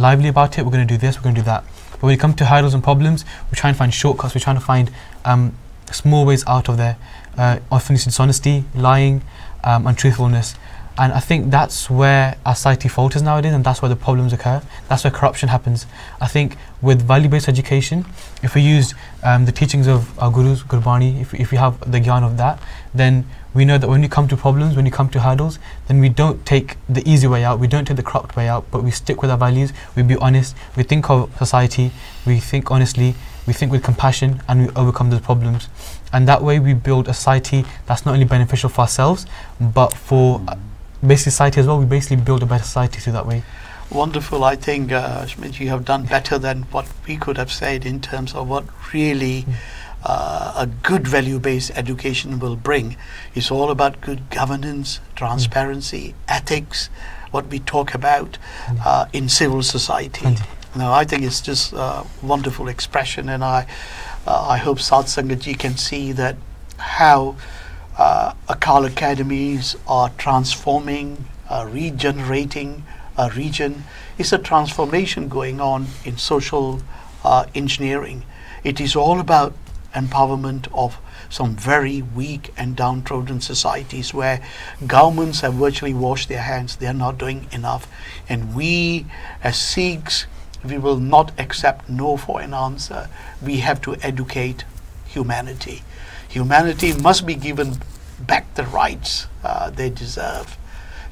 lively about it, we're going to do this, we're going to do that. But when it comes to hurdles and problems, we try and find shortcuts, we're trying to find small ways out of there. Often it's dishonesty, lying, untruthfulness. And I think that's where our society falters nowadays, and that's where the problems occur. That's where corruption happens. I think with value-based education, if we use the teachings of our gurus, Gurbani, if we have the gyan of that, then we know that when you come to problems, when you come to hurdles, then we don't take the easy way out, we don't take the corrupt way out, but we stick with our values, we be honest, we think of society, we think honestly, we think with compassion, and we overcome those problems. And that way we build a society that's not only beneficial for ourselves, but for basically society as well. We basically build a better society through that way. Wonderful. I think, Smith, you have done better than what we could have said in terms of what really a good value-based education will bring. It's all about good governance, transparency, ethics, what we talk about in civil society. Now, I think it's just a wonderful expression, and I hope Sat Sangat ji can see that how Akal academies are transforming, regenerating a region. It's a transformation going on in social engineering. It is all about empowerment of some very weak and downtrodden societies where governments have virtually washed their hands. They are not doing enough. And we as Sikhs, we will not accept no for an answer. We have to educate humanity. Humanity must be given back the rights they deserve.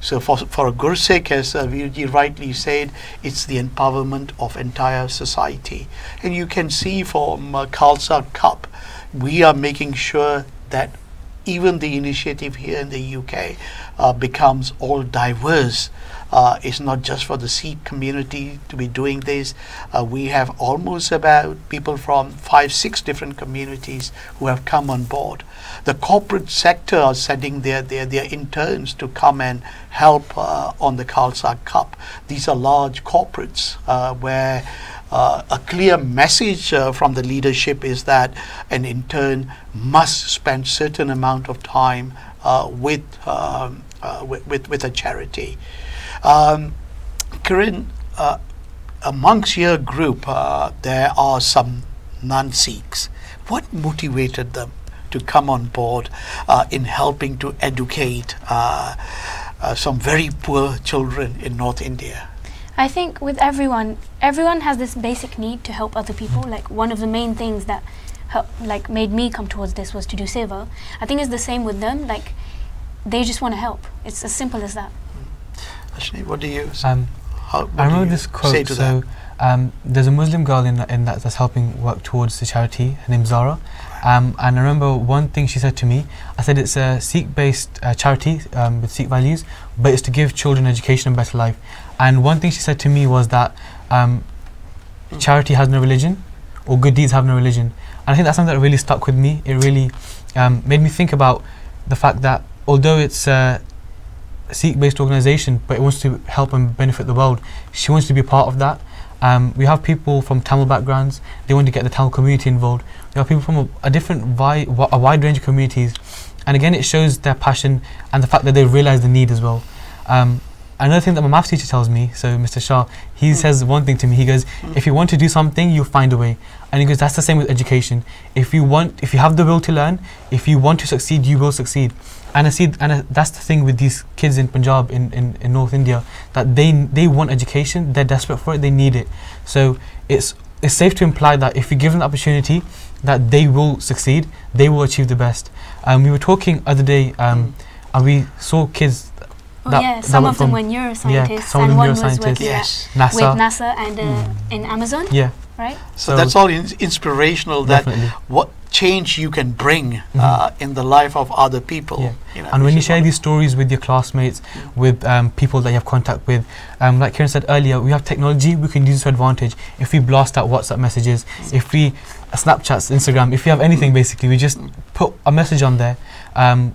So for a Gursikh, as Virji rightly said, it's the empowerment of entire society. And you can see from Khalsa Cup, we are making sure that even the initiative here in the UK becomes all diverse. It's not just for the Sikh community to be doing this. We have almost about people from 5-6 different communities who have come on board. The corporate sector are sending their interns to come and help on the Khalsa Cup. These are large corporates where a clear message from the leadership is that an intern must spend certain amount of time with a charity. Kiran, amongst your group, there are some non-Sikhs. What motivated them to come on board in helping to educate some very poor children in North India? I think with everyone has this basic need to help other people. Like one of the main things that made me come towards this was to do seva. I think it's the same with them. Like they just want to help. It's as simple as that. Ashni, what do you I remember this quote. So there's a Muslim girl in that's helping work towards the charity. Her name's Zara. And I remember one thing she said to me. I said it's a Sikh-based charity with Sikh values, but it's to give children education and better life. And one thing she said to me was that charity has no religion, or good deeds have no religion. And I think that's something that really stuck with me. It really made me think about the fact that although it's a Sikh-based organisation, but it wants to help and benefit the world, she wants to be a part of that. We have people from Tamil backgrounds. They want to get the Tamil community involved. We have people from a wide range of communities, and again, it shows their passion and the fact that they realise the need as well. Another thing that my maths teacher tells me, so Mr. Shah, he says one thing to me. He goes, if you want to do something, you'll find a way. And he goes, that's the same with education. If you have the will to learn, if you want to succeed, you will succeed. And that's the thing with these kids in Punjab, in North India, that they want education, they're desperate for it, they need it. So it's safe to imply that if you give them the opportunity, that they will succeed, they will achieve the best. We were talking other day, and we saw kids. Some of them were neuroscientists, and one was working with NASA and in Amazon. Yeah. Right. So that's all inspirational. That what change you can bring in the life of other people. Yeah. You know, and when you share these stories with your classmates, with people that you have contact with, like Kiran said earlier, we have technology, we can use it to advantage. If we blast out WhatsApp messages, if we Snapchats, Instagram, if you have anything, basically, we just put a message on there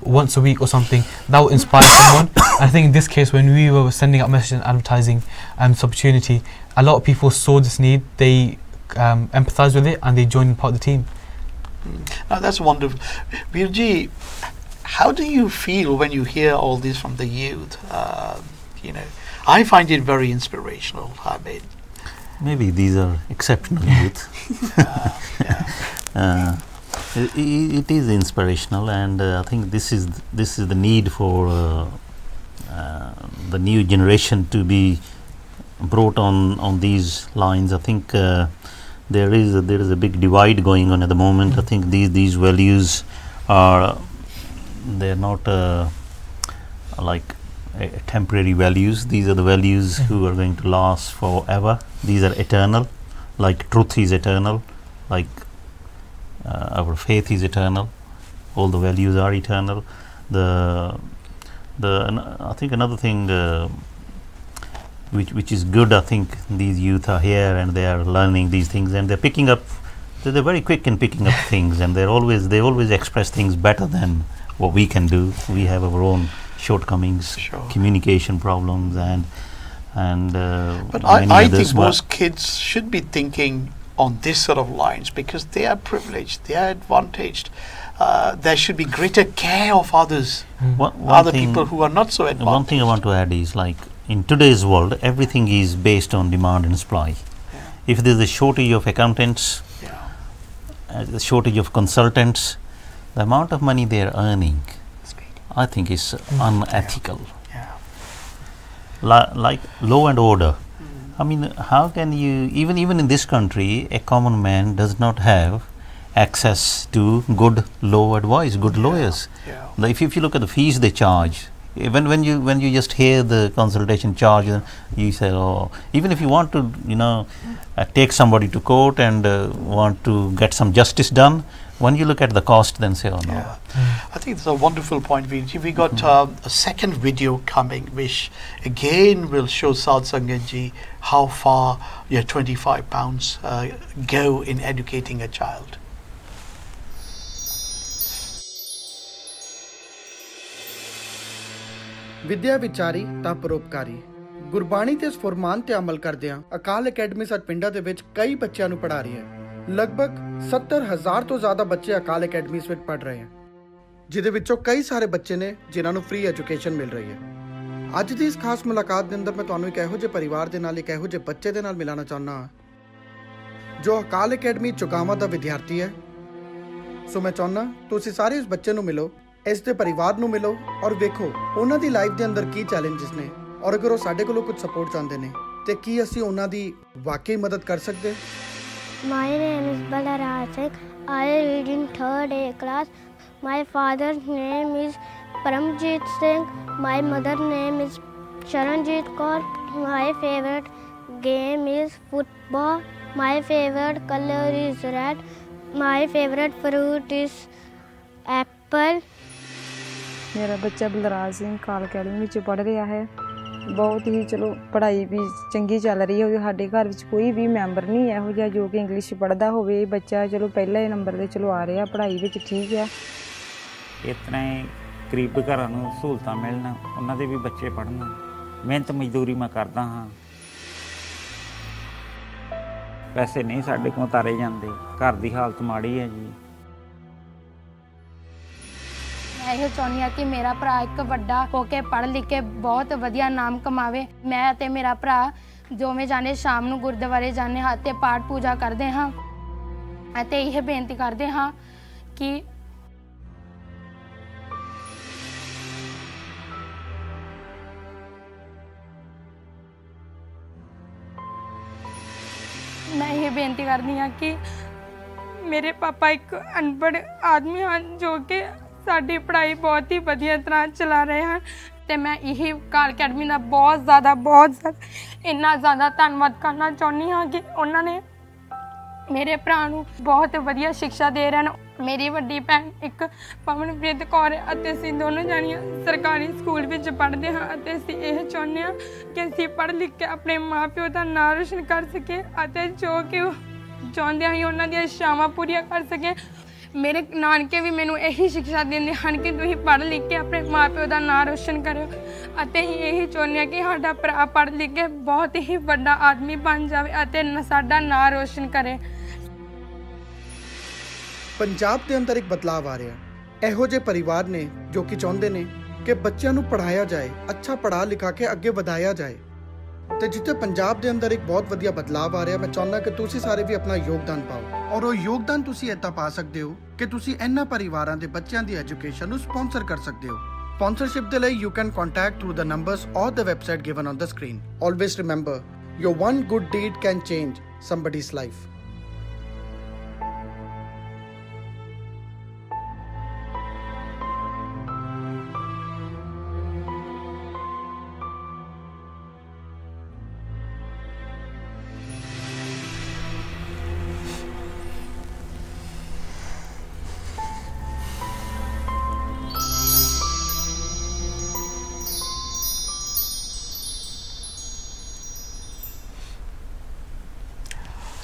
once a week or something that will inspire someone. I think in this case, when we were sending out messages and advertising this opportunity, a lot of people saw this need, they empathized with it, and they joined part of the team. Now that's wonderful. Virji, how do you feel when you hear all this from the youth? You know, I find it very inspirational. I mean, maybe these are exceptional youth. It is inspirational, and I think this is the need for the new generation to be brought on these lines. I think there is a big divide going on at the moment. I think these values they're not like temporary values. These are the values who are going to last forever. These are eternal, like truth is eternal, like our faith is eternal. All the values are eternal. I think another thing which is good, I think these youth are here and they are learning these things and they're picking up. They're very quick in picking up things, and they always express things better than what we can do. We have our own shortcomings, communication problems, and but I think most kids should be thinking on this sort of lines, because they are privileged, they are advantaged. There should be greater care of others, other people who are not so advantaged. One thing I want to add is, like, in today's world, everything is based on demand and supply. If there is a shortage of accountants, a shortage of consultants, the amount of money they are earning, I think, is unethical. Like law and order. I mean, how can you, even in this country, a common man does not have access to good law advice, good lawyers. If you look at the fees they charge, when you just hear the consultation charge, you say, oh, even if you want to, take somebody to court and want to get some justice done, when you look at the cost, then say, oh no. I think it's a wonderful point, Veerji. We got a second video coming, which again will show Saad Sangat ji how far your £25 go in educating a child. ਵਿਦਿਆ ਵਿਚਾਰੀ ਤਾਂ ਪਰਉਪਕਾਰੀ। ਗੁਰਬਾਣੀ ਤੇ ਇਸ ਫਰਮਾਨ ਤੇ ਅਮਲ ਕਰਦਿਆਂ ਅਕਾਲ academy ਸਾਡੇ ਪਿੰਡਾਂ ਦੇ ਵਿੱਚ ਕਈ ਬੱਚਿਆਂ ਨੂੰ ਪੜ੍ਹਾ ਰਹੀ ਹੈ। ਲਗਭਗ 70,000 ਤੋਂ ਜ਼ਿਆਦਾ ਬੱਚੇ ਅਕਾਲ ਅਕੈਡਮੀ ਵਿੱਚ ਪੜ੍ਹ ਰਹੇ ਹਨ, ਜਿਹਦੇ ਵਿੱਚੋਂ ਕਈ ਸਾਰੇ ਬੱਚੇ ਨੇ ਜਿਨ੍ਹਾਂ ਨੂੰ ਫ੍ਰੀ ਐਜੂਕੇਸ਼ਨ ਮਿਲ ਰਹੀ ਹੈ। ਅੱਜ ਦੀ ਇਸ ਖਾਸ ਮੁਲਾਕਾਤ ਦੇ ਅੰਦਰ ਮੈਂ ਤੁਹਾਨੂੰ ਇੱਕ ਇਹੋ ਜਿਹੇ ਪਰਿਵਾਰ ਦੇ ਨਾਲ, ਇੱਕ ਇਹੋ ਜਿਹੇ ਬੱਚੇ ਦੇ ਨਾਲ ਮਿਲਾਉਣਾ ਚਾਹੁੰਦਾ ਹਾਂ ਜੋ ਅਕਾਲ ਅਕੈਡਮੀ ਚੁਕਾਵਾਂ ਦਾ ਵਿਦਿਆਰਥੀ ਹੈ। ਸੋ ਮੈਂ ਚਾਹੁੰਦਾ ਤੁਸੀਂ ਸਾਰੇ ਇਸ ਬੱਚੇ ਨੂੰ ਮਿਲੋ, ਇਸ ਦੇ ਪਰਿਵਾਰ ਨੂੰ ਮਿਲੋ ਔਰ ਵੇਖੋ ਉਹਨਾਂ ਦੀ ਲਾਈਫ ਦੇ ਅੰਦਰ ਕੀ ਚੈਲੰਜਸ ਨੇ, ਔਰ ਅਗਰ ਉਹ ਸਾਡੇ ਕੋਲੋਂ ਕੁਝ ਸਪੋਰਟ ਚਾਹੁੰਦੇ ਨੇ ਤੇ ਕੀ ਅਸੀਂ ਉਹਨਾਂ ਦੀ ਵਾਕਈ ਮਦਦ ਕਰ ਸਕਦੇ। My name is Balaraj Singh. I read in 3rd A class. My father's name is Paramjit Singh. My mother's name is Charanjit Kaur. My favorite game is football. My favorite color is red. My favorite fruit is apple. ਮੇਰਾ ਬੱਚਾ ਬਲਰਾਜ ਸਿੰਘ ਅਕਾਲ academy ਵਿੱਚ ਪੜ੍ਹ ਰਿਹਾ ਹੈ। ਬਹੁਤ ਹੀ ਚਲੋ ਪੜ੍ਹਾਈ ਵੀ ਚੰਗੀ ਚੱਲ ਰਹੀ ਹੈ। ਸਾਡੇ ਘਰ ਵਿੱਚ ਕੋਈ ਵੀ ਮੈਂਬਰ ਨਹੀਂ ਇਹੋ ਜਿਹਾ ਜੋ ਕਿ ਇੰਗਲਿਸ਼ ਪੜ੍ਹਦਾ ਹੋਵੇ। ਬੱਚਾ ਚਲੋ ਪਹਿਲੇ ਨੰਬਰ 'ਤੇ ਚਲੋ ਆ ਰਿਹਾ, ਪੜ੍ਹਾਈ ਵਿੱਚ ਠੀਕ ਹੈ। ਇਸ ਤਰ੍ਹਾਂ ਹੀ ਗਰੀਬ ਘਰਾਂ ਨੂੰ ਸਹੂਲਤਾਂ ਮਿਲਣ, ਉਹਨਾਂ ਦੇ ਵੀ ਬੱਚੇ ਪੜ੍ਹਨ। ਮਿਹਨਤ ਮਜ਼ਦੂਰੀ ਮੈਂ ਕਰਦਾ ਹਾਂ, ਪੈਸੇ ਨਹੀਂ ਸਾਡੇ ਕੋਲ ਉਤਾਰੇ ਜਾਂਦੇ, ਘਰ ਦੀ ਹਾਲਤ ਮਾੜੀ ਹੈ ਜੀ। ਮੈਂ ਇਹ ਚਾਹੁੰਦੀ ਹਾਂ ਕਿ ਮੇਰਾ ਭਰਾ ਇੱਕ ਵੱਡਾ ਹੋ ਕੇ ਪੜ੍ਹ ਲਿਖ ਕੇ ਬਹੁਤ ਵਧੀਆ ਨਾਮ ਕਮਾਵੇ। ਮੈਂ ਅਤੇ ਮੇਰਾ ਭਰਾ ਦੋਵੇਂ ਜਾਣੇ ਸ਼ਾਮ ਨੂੰ ਗੁਰਦੁਆਰੇ ਜਾਂਦੇ ਹਾਂ ਅਤੇ ਪਾਠ ਪੂਜਾ ਕਰਦੇ ਹਾਂ ਅਤੇ ਇਹ ਬੇਨਤੀ ਕਰਦੇ ਹਾਂ ਕਿ ਮੈਂ ਇਹ ਬੇਨਤੀ ਕਰਦੀ ਹਾਂ ਕਿ ਮੇਰੇ ਪਾਪਾ ਇੱਕ ਅਨਪੜ੍ਹ ਆਦਮੀ ਹਨ ਜੋ ਕਿ ਸਾਡੀ ਪੜ੍ਹਾਈ ਬਹੁਤ ਹੀ ਵਧੀਆ ਤਰ੍ਹਾਂ ਚਲਾ ਰਹੇ ਹਨ ਅਤੇ ਮੈਂ ਇਹ ਅਕਾਲ ਅਕੈਡਮੀ ਦਾ ਬਹੁਤ ਇੰਨਾ ਜ਼ਿਆਦਾ ਧੰਨਵਾਦ ਕਰਨਾ ਚਾਹੁੰਦੀ ਹਾਂ ਕਿ ਉਹਨਾਂ ਨੇ ਮੇਰੇ ਭਰਾ ਨੂੰ ਬਹੁਤ ਵਧੀਆ ਸਿੱਖਿਆ ਦੇ ਰਹੇ ਹਨ। ਮੇਰੀ ਵੱਡੀ ਭੈਣ ਇੱਕ ਪਵਨਪ੍ਰੀਤ ਕੌਰ ਅਤੇ ਅਸੀਂ ਦੋਨੋਂ ਜਾਣੀਆਂ ਸਰਕਾਰੀ ਸਕੂਲ ਵਿੱਚ ਪੜ੍ਹਦੇ ਹਾਂ ਅਤੇ ਅਸੀਂ ਇਹ ਚਾਹੁੰਦੇ ਹਾਂ ਕਿ ਅਸੀਂ ਪੜ੍ਹ ਲਿਖ ਕੇ ਆਪਣੇ ਮਾਂ ਪਿਓ ਦਾ ਨਾਂ ਰੋਸ਼ਨ ਕਰ ਸਕੀਏ ਅਤੇ ਜੋ ਕਿ ਉਹ ਚਾਹੁੰਦੇ ਹਾਂ ਉਹਨਾਂ ਦੀਆਂ ਇੱਛਾਵਾਂ ਪੂਰੀਆਂ ਕਰ ਸਕੀਏ। ਮੇਰੇ ਨਾਨਕੇ ਵੀ ਮੈਨੂੰ ਇਹੀ ਸਿੱਖਿਆ ਦਿੰਦੇ ਹਨ ਕਿ ਤੁਸੀਂ ਪੜ੍ਹ ਲਿਖ ਕੇ ਆਪਣੇ ਮਾਂ ਪਿਓ ਦਾ ਨਾਂ ਰੋਸ਼ਨ ਕਰਿਓ ਅਤੇ ਅਸੀਂ ਇਹੀ ਚਾਹੁੰਦੇ ਹਾਂ ਕਿ ਸਾਡਾ ਭਰਾ ਪੜ੍ਹ ਲਿਖ ਕੇ ਬਹੁਤ ਹੀ ਵੱਡਾ ਆਦਮੀ ਬਣ ਜਾਵੇ ਅਤੇ ਸਾਡਾ ਨਾਂ ਰੋਸ਼ਨ ਕਰੇ। ਪੰਜਾਬ ਦੇ ਅੰਦਰ ਇੱਕ ਬਦਲਾਅ ਆ ਰਿਹਾ। ਇਹੋ ਜਿਹੇ ਪਰਿਵਾਰ ਨੇ ਜੋ ਕਿ ਚਾਹੁੰਦੇ ਨੇ ਕਿ ਬੱਚਿਆਂ ਨੂੰ ਪੜ੍ਹਾਇਆ ਜਾਏ, ਅੱਛਾ ਪੜ੍ਹਾ ਲਿਖਾ ਕੇ ਅੱਗੇ ਵਧਾਇਆ ਜਾਏ। ਤੇ ਜਿੱਥੇ ਪੰਜਾਬ ਦੇ ਅੰਦਰ ਇੱਕ ਬਹੁਤ ਵਧੀਆ ਬਦਲਾਅ ਆ ਰਿਹਾ, ਮੈਂ ਚਾਹੁੰਦਾ ਕਿ ਤੁਸੀਂ ਸਾਰੇ ਵੀ ਆਪਣਾ ਯੋਗਦਾਨ ਪਾਓ ਔਰ ਉਹ ਯੋਗਦਾਨ ਤੁਸੀਂ ਇੱਦਾਂ ਪਾ ਸਕਦੇ ਹੋ ਕਿ ਤੁਸੀਂ ਇਹਨਾਂ ਪਰਿਵਾਰਾਂ ਦੇ ਬੱਚਿਆਂ ਦੀ ਐਜੂਕੇਸ਼ਨ ਨੂੰ ਸਪਾਂਸਰ ਕਰ ਸਕਦੇ ਹੋ। Sponsorship ਦੇ ਲਈ you can contact through the numbers or the website given on the screen. Always remember, your one good deed can change somebody's life.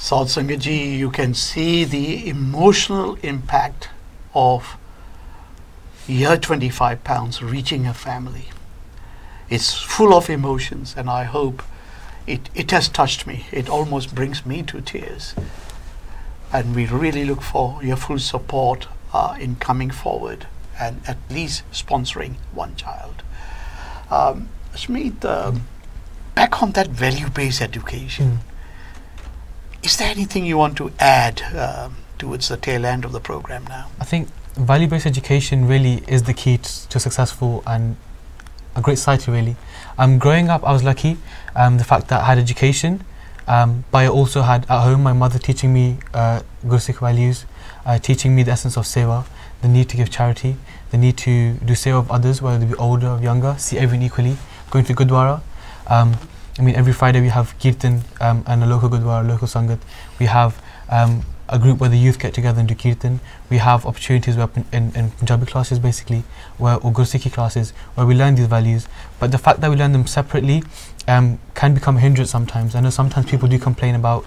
Saad Sangat ji, you can see the emotional impact of your 25 pounds reaching a family. It's full of emotions, and I hope it has touched me. It almost brings me to tears. And we really look for your full support in coming forward and at least sponsoring one child. Ashmeet, back on that value-based education. Is there anything you want to add towards the tail end of the program now? I think value-based education really is the key to successful and a great society, really. Growing up, I was lucky, the fact that I had education, but I also had at home my mother teaching me good Sikh values, teaching me the essence of seva, the need to give charity, the need to do seva of others, whether they be older or younger, see everyone equally, going to Gurdwara. I mean, every Friday we have Kirtan and a local Gurdwara, local Sangat. We have a group where the youth get together and do Kirtan. We have opportunities where in Punjabi classes, basically, or Gursikhi classes, where we learn these values. But the fact that we learn them separately can become a hindrance sometimes. I know sometimes people do complain about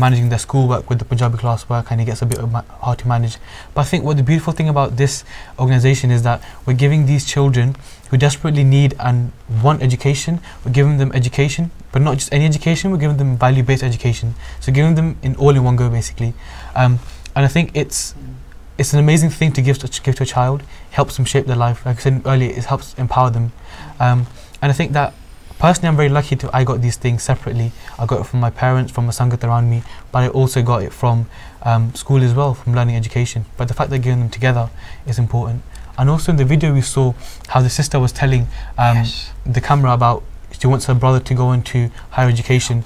managing their schoolwork with the Punjabi classwork, and it gets a bit hard to manage. But I think what the beautiful thing about this organisation is that we're giving these children who desperately need and want education, we're giving them education, but not just any education, we're giving them value-based education. So giving them all in one go, basically. And I think it's an amazing thing to give to a child. Helps them shape their life. Like I said earlier, it helps empower them. And I think that personally, I'm very lucky I got these things separately. I got it from my parents, from a Sangat around me, but I also got it from school as well, from learning education. But the fact that giving them together is important. And also in the video we saw how the sister was telling the camera about she wants her brother to go into higher education.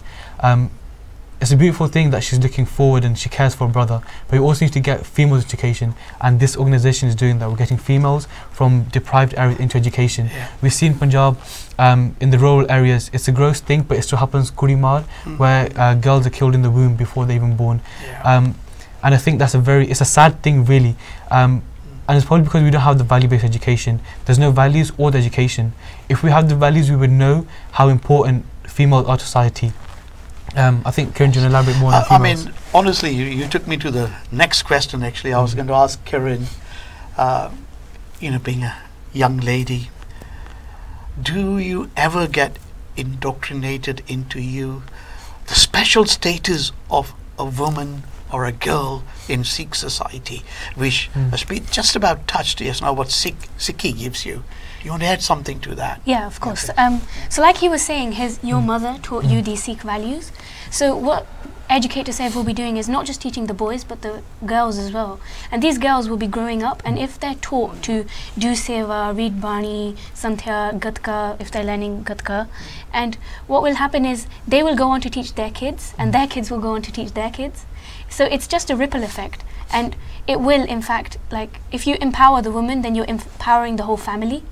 It's a beautiful thing that she's looking forward and she cares for her brother, but we also need to get female education, and this organisation is doing that. We're getting females from deprived areas into education. We see in Punjab, in the rural areas, it's a gross thing, but it still happens, Kuri Maar, where girls are killed in the womb before they're even born. And I think that's it's a sad thing, really. And it's probably because we don't have the value-based education. There's no values or the education. If we had the values, we would know how important females are to society. I think Kiran, do you want to elaborate more on females? I mean, honestly, you took me to the next question, actually. I was going to ask Kiran, being a young lady, do you ever get indoctrinated into the special status of a woman or a girl in Sikh society, which has been just about touched just now, what Sikhi gives you? You want to add something to that? Yeah, of course. So like he was saying, your mother taught you these Sikh values. So what Educator Sahib will be doing is not just teaching the boys, but the girls as well. And these girls will be growing up, and if they're taught to do seva, read Bani, Santhya, Gatka, if they're learning Gatka, and what will happen is they will go on to teach their kids, and their kids will go on to teach their kids. So it's just a ripple effect, and it will, in fact, like, if you empower the woman, then you're empowering the whole family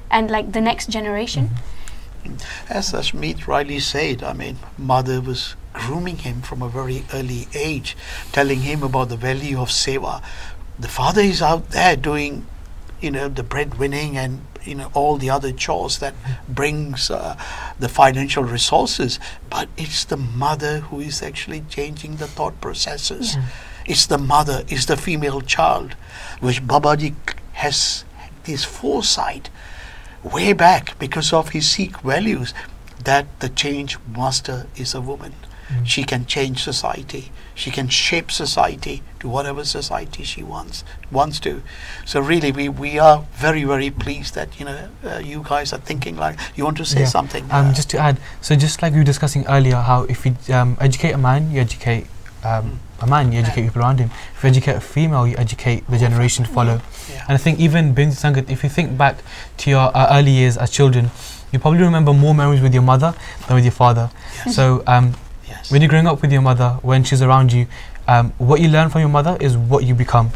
and like the next generation. As Ashmeet rightly said, I mean, mother was grooming him from a very early age, telling him about the value of seva. The father is out there doing, the breadwinning and all the other chores that brings the financial resources, but it's the mother who is actually changing the thought processes. It's the mother, it's the female child, which Babaji has this foresight way back because of his Sikh values, that the change master is a woman. She can change society. She can shape society to whatever society she wants to. So really, we are very, very pleased that you guys are thinking like. You want to say something? Just to add, so just like we were discussing earlier, how if you educate a man, you educate a man, you educate people around him. If you educate a female, you educate the generation to follow. And I think even Binti Sangat, if you think back to your early years as children, you probably remember more memories with your mother than with your father. So when you're growing up with your mother, when she's around you, what you learn from your mother is what you become.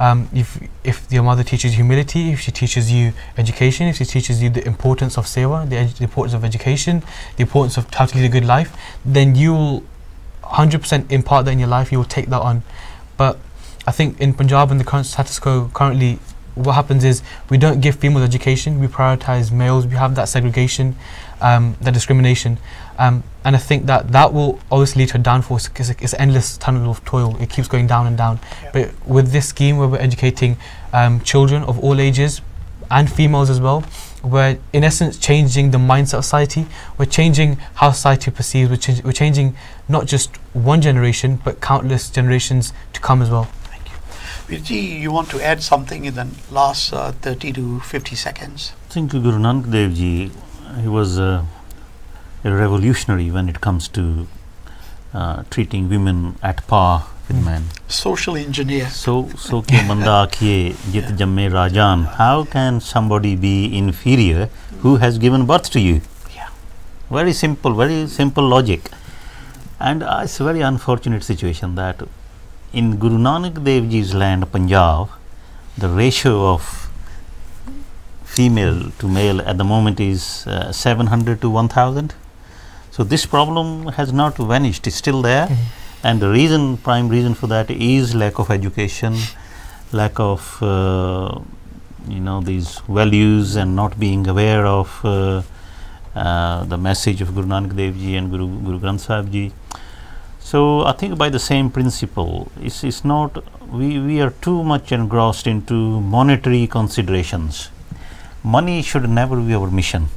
If your mother teaches humility, if she teaches you education, if she teaches you the importance of seva, the importance of education, the importance of how to lead a good life, then you'll 100% impart that in your life. You will take that on. But I think in Punjab, in the current status quo currently, what happens is we don't give females education, we prioritize males, we have that segregation, that discrimination, and I think that will obviously lead to a downfall. It's an endless tunnel of toil, it keeps going down and down. But with this scheme where we're educating children of all ages and females as well, we're in essence changing the mindset of society, we're changing how society perceives, we're changing not just one generation but countless generations to come as well. Virji, you want to add something in the last 30 to 50 seconds? I think Guru Nanak Dev Ji, he was a revolutionary when it comes to treating women at par with men. Social engineer. So ke manda akhiye jit jamme rajan. How can somebody be inferior who has given birth to you? Very simple logic. And it's a very unfortunate situation that in Guru Nanak Dev Ji's land, Punjab, the ratio of female to male at the moment is 700 to 1000. So this problem has not vanished, it's still there. And the prime reason for that is lack of education, lack of these values, and not being aware of the message of Guru Nanak Dev Ji and Guru Granth Sahib Ji. So I think by the same principle, it's not, we are too much engrossed into monetary considerations. Money should never be our mission.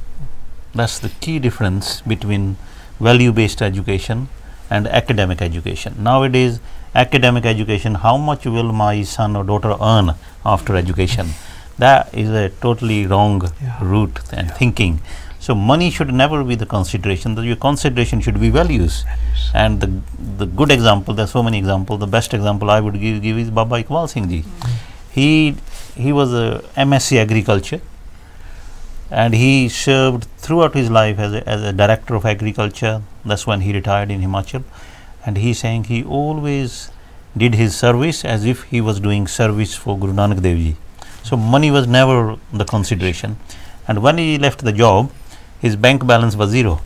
That's the key difference between value-based education and academic education. Nowadays, academic education, how much will my son or daughter earn after education? That is a totally wrong route and thinking. So money should never be the consideration. Your consideration should be values. And the good example, there's so many examples. The best example I would give is Baba Iqbal Singh Ji. He was a MSc Agriculture, and he served throughout his life as a director of agriculture. That's when he retired in Himachal. And he's saying he always did his service as if he was doing service for Guru Nanak Dev Ji. So money was never the consideration. And when he left the job, his bank balance was zero.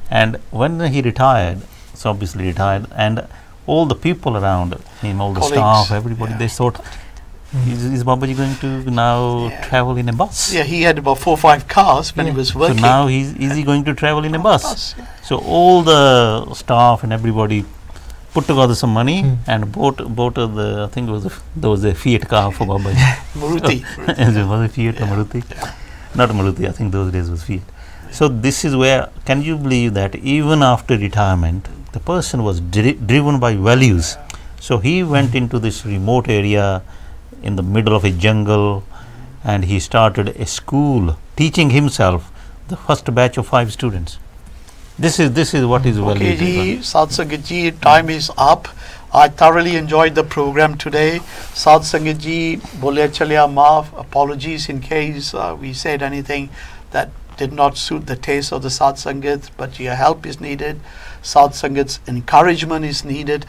And when he retired, so obviously retired, and all the people around him, all the staff, everybody, they thought, is Babaji going to now travel in a bus? Yeah, he had about 4 or 5 cars when he was working. So now is he going to travel in a bus? So all the staff and everybody put together some money and bought I think there was a Fiat car for Babaji. Maruti. It was a Fiat or Maruti? Not Maruti, I think those days was Fiat. So this is where, can you believe that even after retirement, the person was driven by values. So he went into this remote area in the middle of a jungle, and he started a school teaching himself, the first batch of 5 students. This is what is value. Okay ji, Sadh Sangat ji, time is up. I thoroughly enjoyed the program today. Sadh Sangat ji, bole chalya maaf, apologies in case we said anything that did not suit the taste of the Sadh Sangat, but your help is needed. Sadh Sangat's encouragement is needed.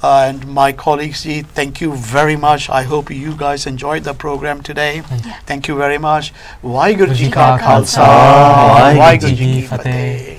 And my colleagues, ji, thank you very much. I hope you guys enjoyed the program today. Thank you very much. Waheguru Ji Ka Khalsa, Waheguru Ji Ki Fateh.